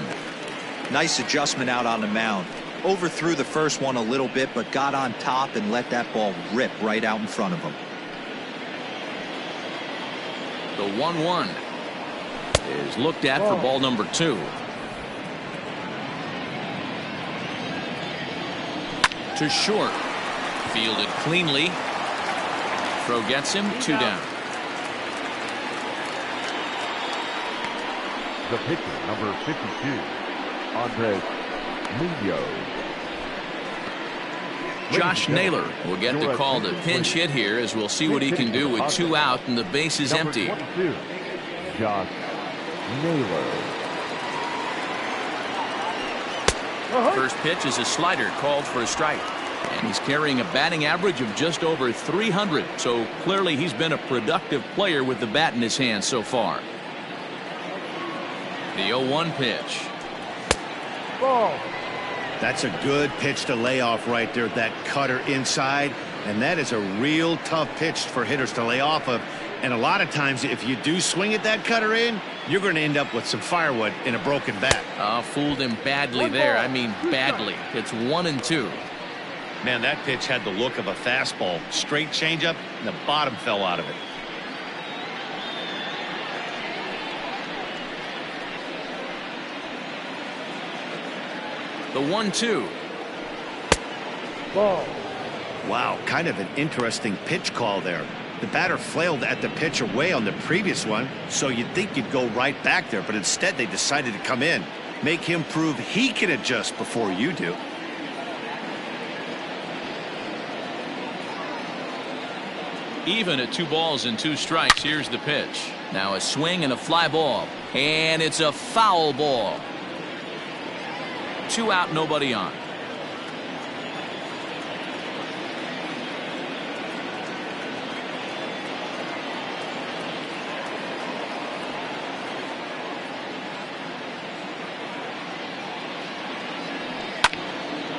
Speaker 4: Nice adjustment out on the mound. Overthrew the first one a little bit, but got on top and let that ball rip right out in front of him.
Speaker 1: The 1-1 is looked at for ball number 2. To short. Fielded cleanly. Throw gets him 2 down.
Speaker 3: The pitcher, number 52, Andres Munoz.
Speaker 1: Josh Naylor will get the call to pinch hit here, as we'll see what he can do with 2 out and the base is empty.
Speaker 3: Number 22, Josh Naylor.
Speaker 1: First pitch is a slider called for a strike. And he's carrying a batting average of just over 300. So clearly he's been a productive player with the bat in his hand so far. The 0-1 pitch.
Speaker 6: Ball.
Speaker 2: That's a good pitch to lay off right there. That cutter inside. And that is a real tough pitch for hitters to lay off of. And a lot of times if you do swing at that cutter in, you're going to end up with some firewood in a broken bat.
Speaker 1: Fooled him badly there. I mean badly. It's 1-2.
Speaker 2: Man, that pitch had the look of a fastball. Straight changeup, and the bottom fell out of it.
Speaker 1: The 1-2.
Speaker 6: Ball.
Speaker 2: Wow, kind of an interesting pitch call there. The batter flailed at the pitch away on the previous one, so you'd think you'd go right back there, but instead they decided to come in. Make him prove he can adjust before you do.
Speaker 1: Even at 2 balls and 2 strikes. Here's the pitch. Now a swing and a fly ball. And it's a foul ball. 2 out, nobody on.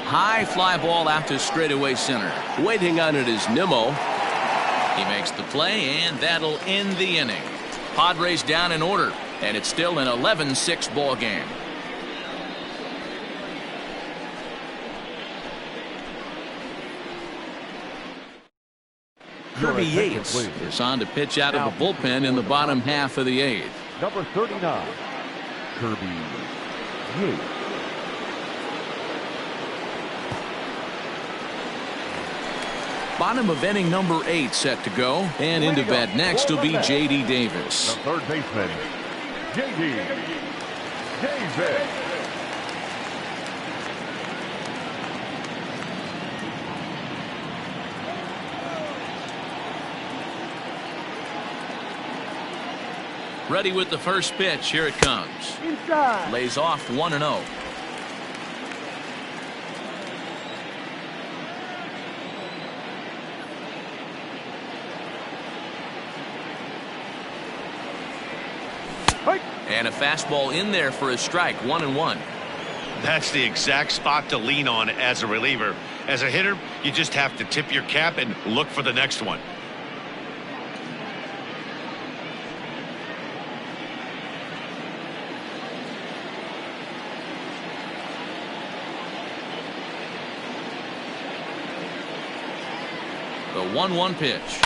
Speaker 1: High fly ball out to straightaway center. Waiting on it is Nimmo. He makes the play, and that'll end the inning. Padres down in order, and it's still an 11-6 ball game. Kirby Yates is on to pitch out of the bullpen in the bottom half of the 8th.
Speaker 3: Number 39, Kirby Yates.
Speaker 1: Bottom of inning number 8 set to go, and into bat next will be J.D. Davis.
Speaker 3: The third baseman, J.D. Davis.
Speaker 1: Ready with the first pitch. Here it comes.
Speaker 6: Inside.
Speaker 1: Lays off 1-0. And a fastball in there for a strike. 1-1.
Speaker 2: That's the exact spot to lean on as a reliever. As a hitter, you just have to tip your cap and look for the next one.
Speaker 1: The 1-1 pitch.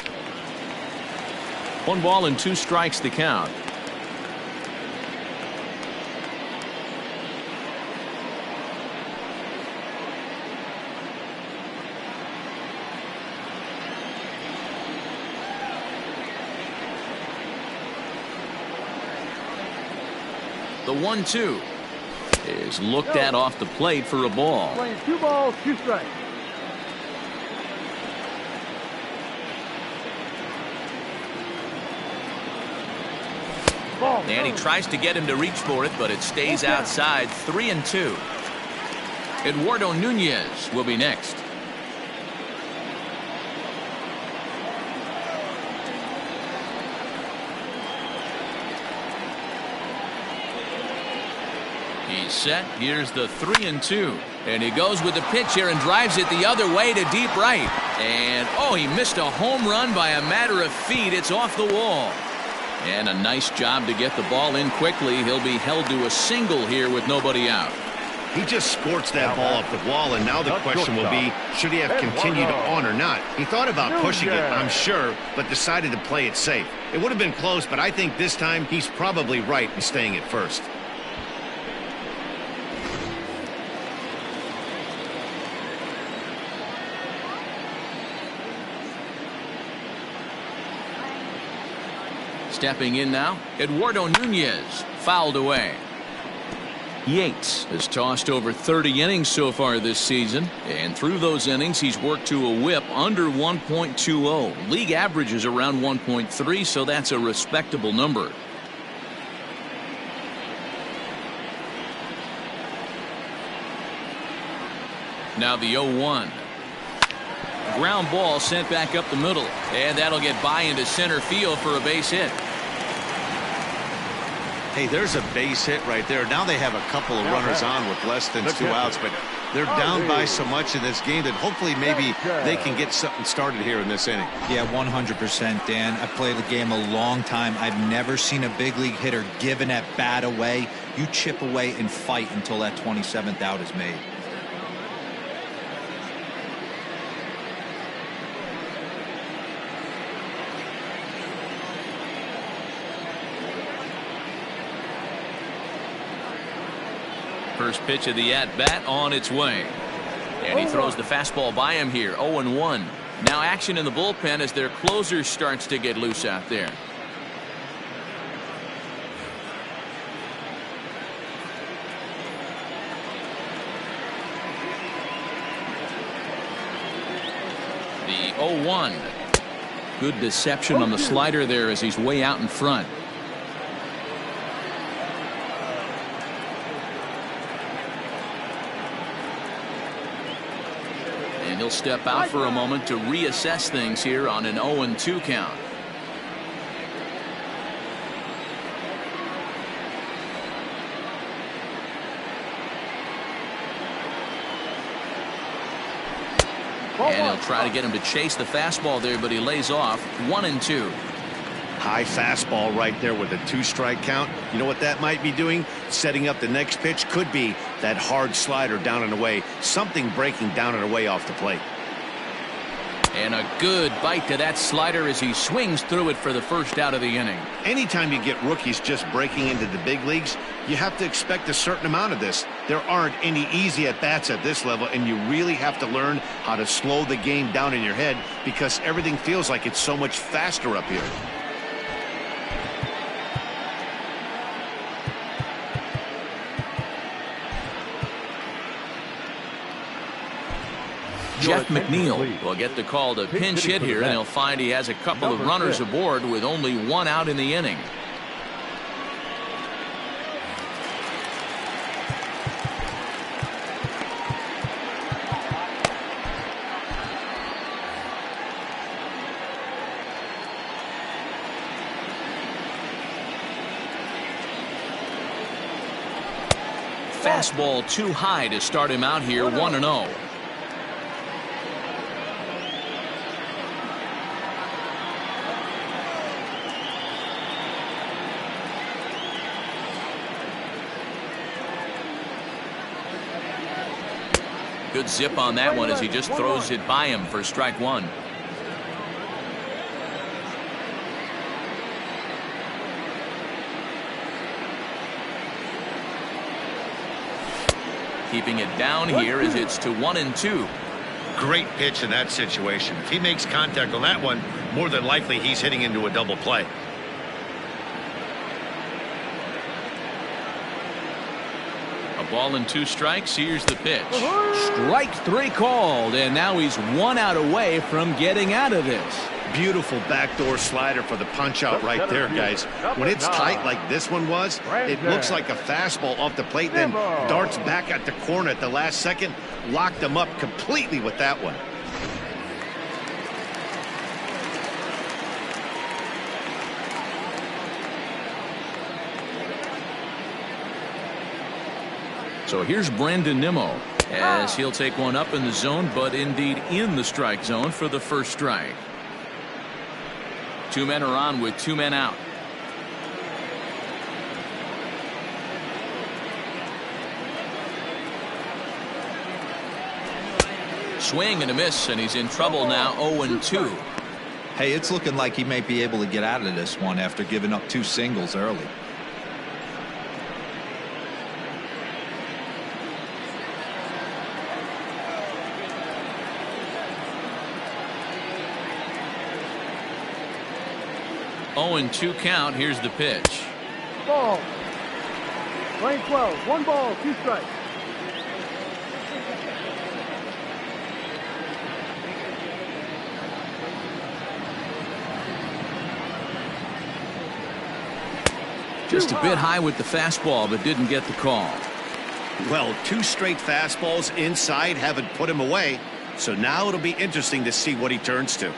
Speaker 1: 1 ball and 2 strikes the count. The 1-2 is looked at off the plate for a ball.
Speaker 6: Playing 2 balls, 2 strikes. Ball.
Speaker 1: And he tries to get him to reach for it, but it stays outside. 3-2. Eduardo Nunez will be next. He's set. Here's the 3-2. And he goes with the pitch here and drives it the other way to deep right. And, oh, he missed a home run by a matter of feet. It's off the wall. And a nice job to get the ball in quickly. He'll be held to a single here with nobody out.
Speaker 2: He just scorched that ball up the wall, and now the question will be, should he have continued on or not? He thought about pushing it, I'm sure, but decided to play it safe. It would have been close, but I think this time he's probably right in staying at first.
Speaker 1: Stepping in now, Eduardo Nunez, fouled away. Yates has tossed over 30 innings so far this season, and through those innings he's worked to a whip under 1.20. League average is around 1.3, so that's a respectable number. Now the 0-1. Ground ball sent back up the middle, and that'll get by into center field for a base hit.
Speaker 2: Hey, there's a base hit right there. Now they have a couple of runners on with less than 2 outs, but they're down by so much in this game that hopefully maybe they can get something started here in this inning.
Speaker 4: Yeah, 100%, Dan. I played the game a long time. I've never seen a big league hitter give an at-bat away. You chip away and fight until that 27th out is made.
Speaker 1: First pitch of the at-bat on its way. And he throws the fastball by him here. 0-1. Now action in the bullpen as their closer starts to get loose out there. The 0-1. Good deception on the slider there as he's way out in front. And he'll step out for a moment to reassess things here on an 0-2 count. And he'll try to get him to chase the fastball there, but he lays off. 1-2.
Speaker 2: High fastball right there with a 2-strike count. You know what that might be doing? Setting up the next pitch. Could be that hard slider down and away. Something breaking down and away off the plate.
Speaker 1: And a good bite to that slider as he swings through it for the first out of the inning.
Speaker 2: Anytime you get rookies just breaking into the big leagues, you have to expect a certain amount of this. There aren't any easy at-bats at this level, and you really have to learn how to slow the game down in your head because everything feels like it's so much faster up here.
Speaker 1: Jeff McNeil will get the call to pinch hit here, and he'll find he has a couple of runners aboard with only 1 out in the inning. Fastball too high to start him out here. 1-0. Good zip on that one as he just throws it by him for strike 1. Keeping it down here as it's to 1-2.
Speaker 2: Great pitch in that situation. If he makes contact on that one, more than likely he's hitting into a double play.
Speaker 1: Ball and 2 strikes. Here's the pitch. Strike 3 called, and now he's 1 out away from getting out of this.
Speaker 2: Beautiful backdoor slider for the punch out right there, guys. When it's tight like this one was, it looks like a fastball off the plate, then darts back at the corner at the last second. Locked him up completely with that one.
Speaker 1: So here's Brandon Nimmo as he'll take one up in the zone, but indeed in the strike zone for the first strike. 2 men are on with 2 men out. Swing and a miss, and he's in trouble now. 0-2.
Speaker 4: Hey, it's looking like he may be able to get out of this one after giving up 2 singles early.
Speaker 1: Oh, and 2 count. Here's the pitch.
Speaker 6: Ball. Lane 12. 1 ball, 2 strikes.
Speaker 1: Just a bit high with the fastball, but didn't get the call.
Speaker 2: Well, 2 straight fastballs inside haven't put him away. So now it'll be interesting to see what he turns to.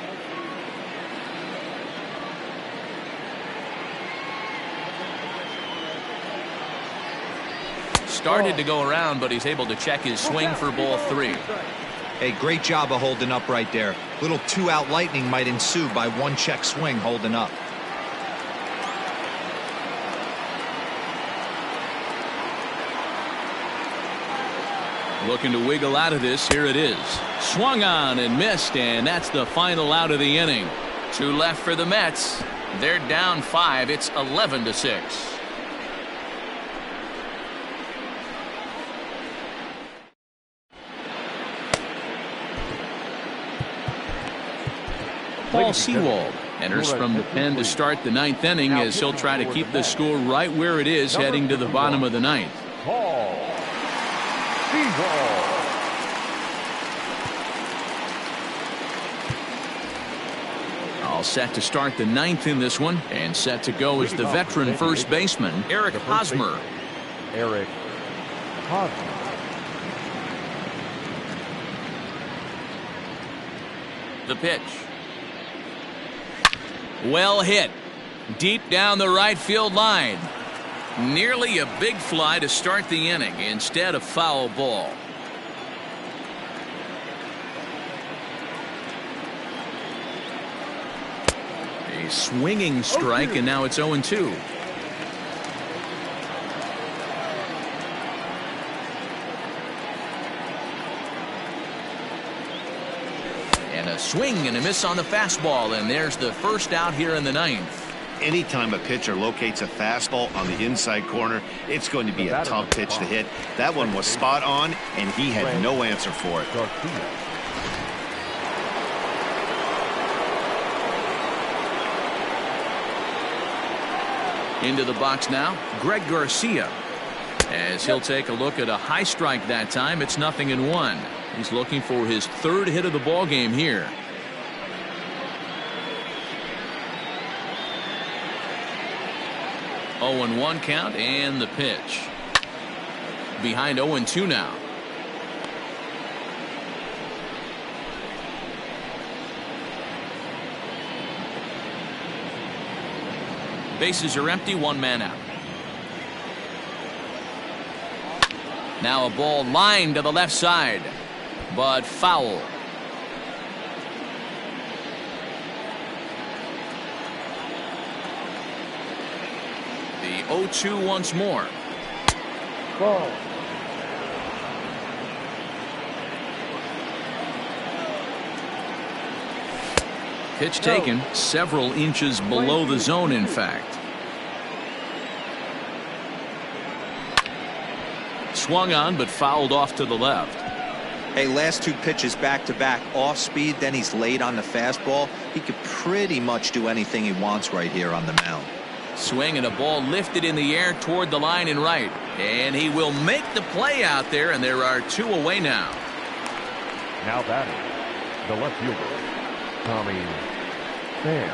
Speaker 1: Started to go around, but he's able to check his swing for ball 3.
Speaker 4: Hey, great job of holding up right there. Little 2-out lightning might ensue by 1 check swing holding up.
Speaker 1: Looking to wiggle out of this. Here it is. Swung on and missed, and that's the final out of the inning. 2 left for the Mets. They're down 5. It's 11-6. Paul Sewald enters from the pen to start the 9th inning as he'll try to keep the score right where it is heading to the bottom of the 9th.
Speaker 3: Paul Sewald.
Speaker 1: All set to start the 9th in this one, and set to go is the veteran first baseman, Eric Hosmer.
Speaker 3: Eric Hosmer.
Speaker 1: The pitch. Well hit. Deep down the right field line. Nearly a big fly to start the inning instead of foul ball. A swinging strike, and now it's 0-2. And a swing and a miss on the fastball, and there's the first out here in the 9th.
Speaker 2: Anytime a pitcher locates a fastball on the inside corner, it's going to be a tough pitch to hit. That one was spot on, and he had no answer for it.
Speaker 1: Into the box now, Greg Garcia. As he'll take a look at a high strike that time. It's 0-1. He's looking for his 3rd hit of the ball game here. Oh, 0-1 count, and the pitch. Behind 0-2 now. Bases are empty, 1 man out. Now a ball lined to the left side, but foul. The 0-2 once more.
Speaker 6: Ball.
Speaker 1: Pitch taken several inches below the zone, in fact. Swung on, but fouled off to the left.
Speaker 4: Hey, last 2 pitches back-to-back off speed, then he's laid on the fastball. He could pretty much do anything he wants right here on the mound.
Speaker 1: Swing and a ball lifted in the air toward the line and right. And he will make the play out there, and there are 2 away now.
Speaker 3: Now batting, the left fielder, Tommy Pham.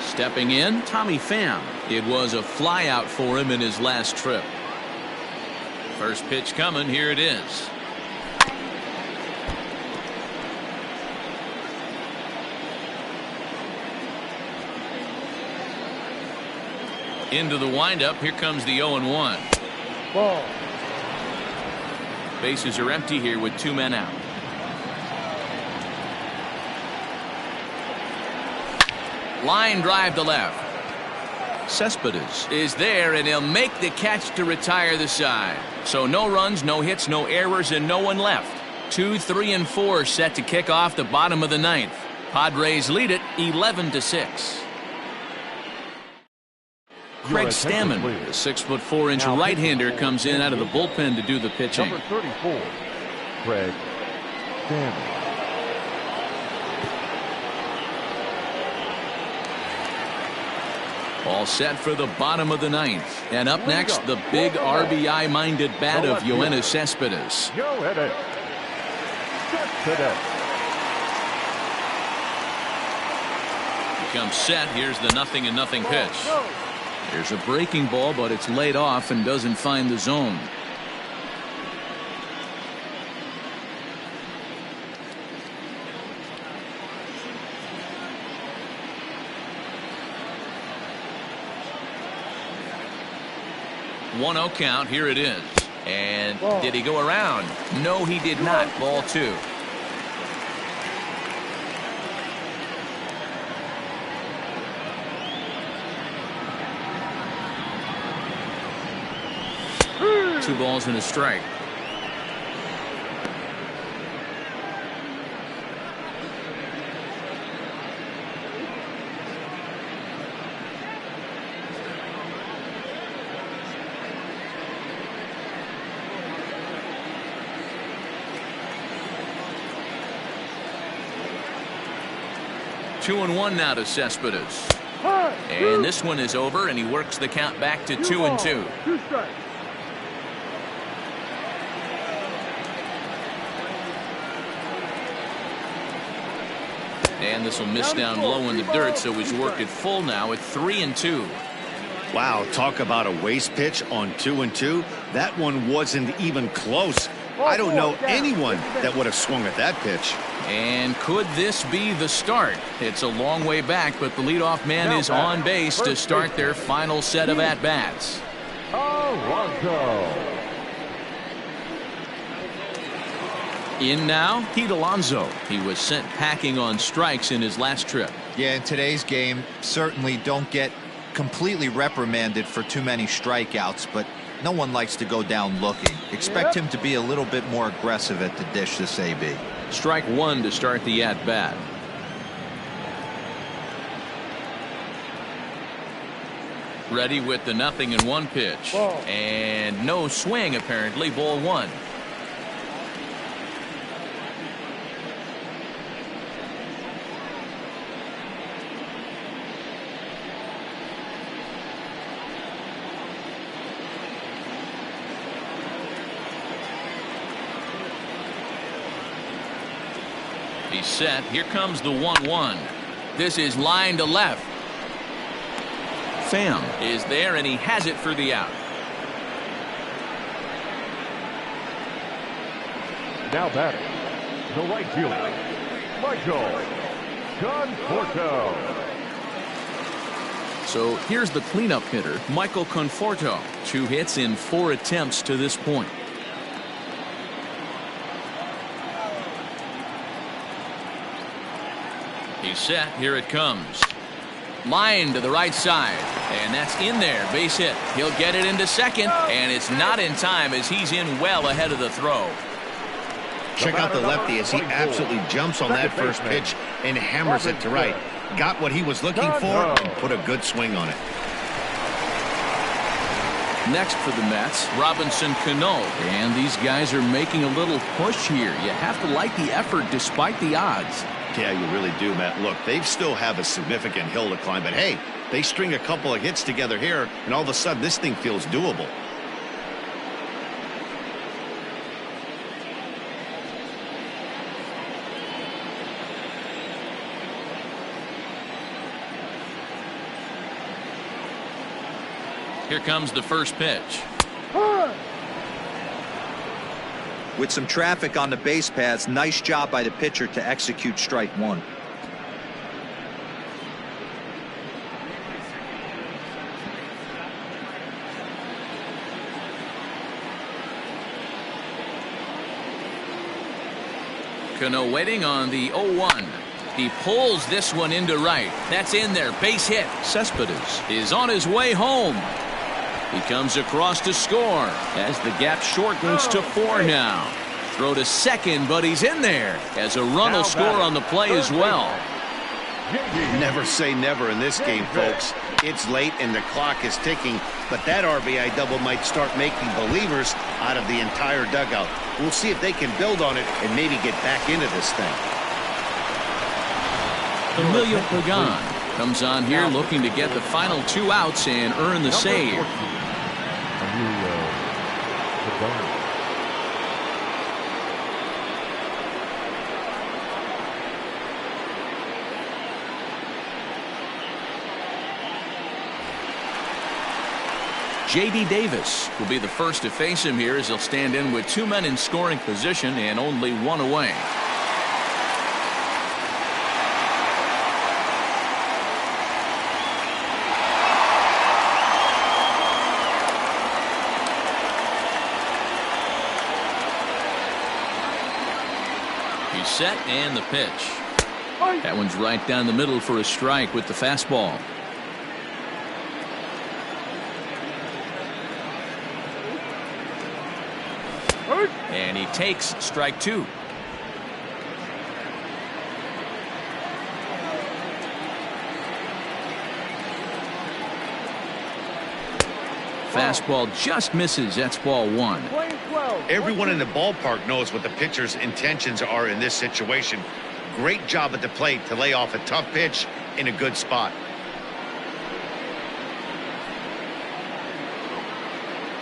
Speaker 1: Stepping in, Tommy Pham. It was a flyout for him in his last trip. First pitch coming, here it is. Into the windup, here comes the 0-1.
Speaker 6: Ball.
Speaker 1: Bases are empty here with 2 men out. Line drive to left. Cespedes is there, and he'll make the catch to retire the side. So no runs, no hits, no errors, and no one left. 2, 3, and 4 set to kick off the bottom of the 9th. Padres lead it 11-6. Craig Stammen, the 6'4" right-hander, comes in out of the bullpen to do the pitching.
Speaker 3: Number 34, Craig Stammen.
Speaker 1: All set for the bottom of the 9th. And up next, the big RBI-minded bat of Yoenis Cespedes.
Speaker 3: Yoenis Cespedes.
Speaker 1: He comes set. Here's the 0-0 pitch. There's a breaking ball, but it's laid off and doesn't find the zone. One-0 count. Here it is. And did he go around? No, he did not. Ball 2. Two balls and a strike. Two and 1 now to Cespedes. And this one is over, and he works the count back to 2-2.
Speaker 6: 2 strikes.
Speaker 1: And this will miss down low in the dirt, so he's worked it full now at 3-2.
Speaker 2: Wow, talk about a waste pitch on 2-2. That one wasn't even close. I don't know anyone that would have swung at that pitch.
Speaker 1: And could this be the start? It's a long way back, but the leadoff man is on base to start their final set of at-bats.
Speaker 3: Alonso.
Speaker 1: In now, Pete Alonso. He was sent packing on strikes in his last trip.
Speaker 4: Yeah, in today's game, certainly don't get completely reprimanded for too many strikeouts, but no one likes to go down looking. Expect him to be a little bit more aggressive at the dish this AB.
Speaker 1: Strike 1 to start the at-bat. Ready with the 0-1 pitch. And no swing, apparently. Ball 1. He's set. Here comes the 1-1. This is line to left. Pham is there, and he has it for the out.
Speaker 3: Now batting, the right fielder, Michael Conforto.
Speaker 1: So here's the cleanup hitter, Michael Conforto. 2 hits in 4 attempts to this point. He's set. Here it comes. Line to the right side. And that's in there. Base hit. He'll get it into second. And it's not in time as he's in well ahead of the throw.
Speaker 2: Check out the lefty as he absolutely jumps on that first pitch and hammers it to right. Got what he was looking for and put a good swing on it.
Speaker 1: Next for the Mets, Robinson Cano. And these guys are making a little push here. You have to like the effort despite the odds.
Speaker 2: Yeah, you really do, Matt. Look, they still have a significant hill to climb, but hey, They string a couple of hits together here, and all of a sudden this thing feels doable.
Speaker 1: Here comes the first pitch.
Speaker 4: With some traffic on the base paths, nice job by the pitcher to execute strike one.
Speaker 1: Cano waiting on the 0-1. He pulls this one into right. That's in there. Base hit. Cespedes is on his way home. He comes across to score as the gap shortens to 4 now. Throw to second, but he's in there as a run will score on the play as well.
Speaker 2: Never say never in this game, folks. It's late and the clock is ticking, but that RBI double might start making believers out of the entire dugout. We'll see if they can build on it and maybe get back into this thing.
Speaker 1: Emilio Pagan comes on here looking to get the final 2 outs and earn the save. J.D. Davis will be the first to face him here as he'll stand in with 2 men in scoring position and only 1 away. He's set and the pitch. That one's right down the middle for a strike with the fastball. And he takes strike 2. Fastball just misses. That's ball 1.
Speaker 2: Everyone in the ballpark knows what the pitcher's intentions are in this situation. Great job at the plate to lay off a tough pitch in a good spot.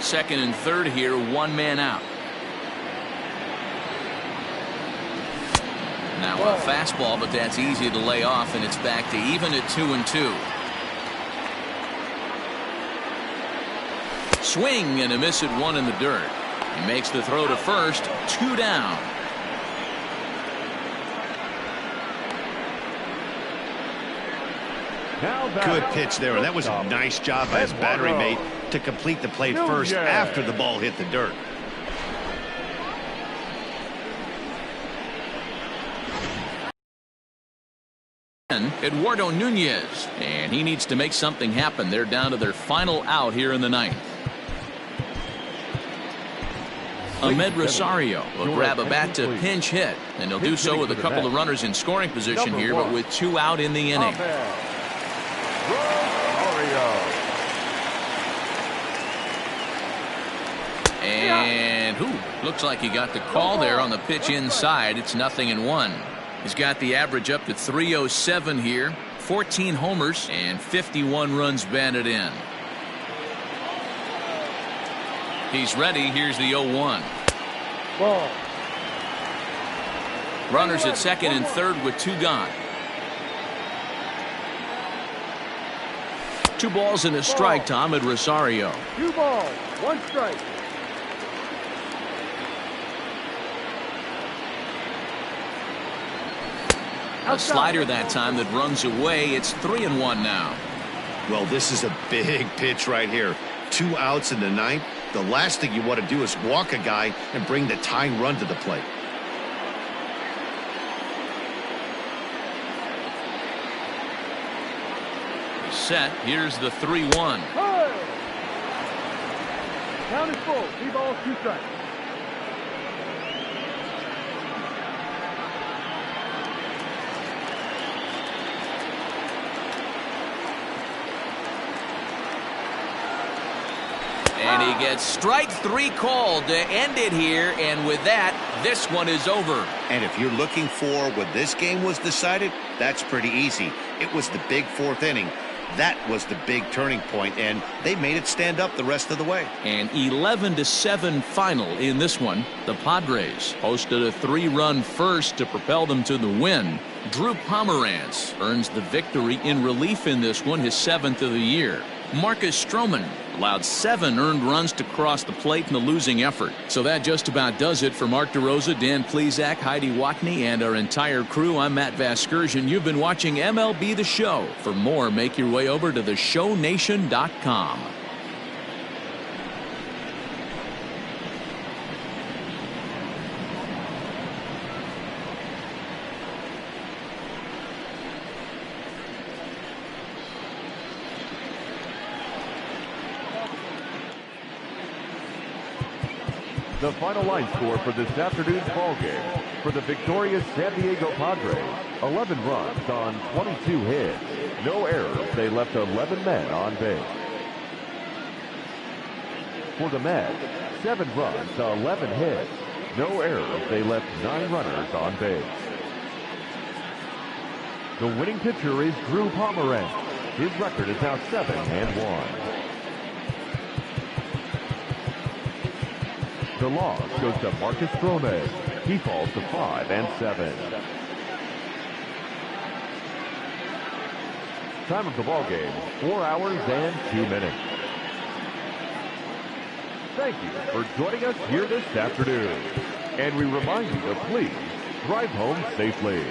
Speaker 1: Second and third here, 1 man out. Now a fastball, but that's easy to lay off, and it's back to even at 2-2. Swing and a miss at 1 in the dirt. He makes the throw to first, 2 down.
Speaker 2: Good pitch there. That was a nice job by his battery mate to complete the play first after the ball hit the dirt.
Speaker 1: Eduardo Nunez, and he needs to make something happen. They're down to their final out here in the 9th. Ahmed Rosario will grab a bat to pinch hit, and he'll do so with a couple of runners in scoring position here, but with 2 out in the inning. And looks like he got the call there on the pitch inside. It's 0-1. He's got the average up to 307 here, 14 homers and 51 runs batted in. He's ready. Here's the 0-1.
Speaker 6: Ball.
Speaker 1: Runners at second and third with 2 gone. 2 balls and a strike to Ahmed Rosario.
Speaker 6: 2 balls, 1 strike.
Speaker 1: A slider that time that runs away. It's 3-1 now.
Speaker 2: Well, this is a big pitch right here. 2 outs in the 9th. The last thing you want to do is walk a guy and bring the tying run to the plate.
Speaker 1: Set. Here's the 3-1.
Speaker 6: Count is full. 3 balls, 2 strikes.
Speaker 1: And he gets strike 3 called to end it here, and with that, this one is over.
Speaker 2: And if you're looking for when this game was decided, that's pretty easy. It was the big 4th inning. That was the big turning point, and they made it stand up the rest of the way.
Speaker 1: An 11-7 final in this one. The Padres posted a 3-run first to propel them to the win. Drew Pomeranz earns the victory in relief in this one, his 7th of the year. Marcus Stroman allowed 7 earned runs to cross the plate in the losing effort. So that just about does it for Mark DeRosa, Dan Plesac, Heidi Watney, and our entire crew. I'm Matt Vasgersian. You've been watching MLB The Show. For more, make your way over to theshownation.com.
Speaker 3: The final line score for this afternoon's ball game for the victorious San Diego Padres: 11 runs on 22 hits. No errors. They left 11 men on base. For the Mets, 7 runs, 11 hits. No errors. They left 9 runners on base. The winning pitcher is Drew Pomeranz. His record is now 7-1. The loss goes to Marcus Stroman. He falls to 5-7. Time of the ball game, 4 hours and 2 minutes. Thank you for joining us here this afternoon. And we remind you to please drive home safely.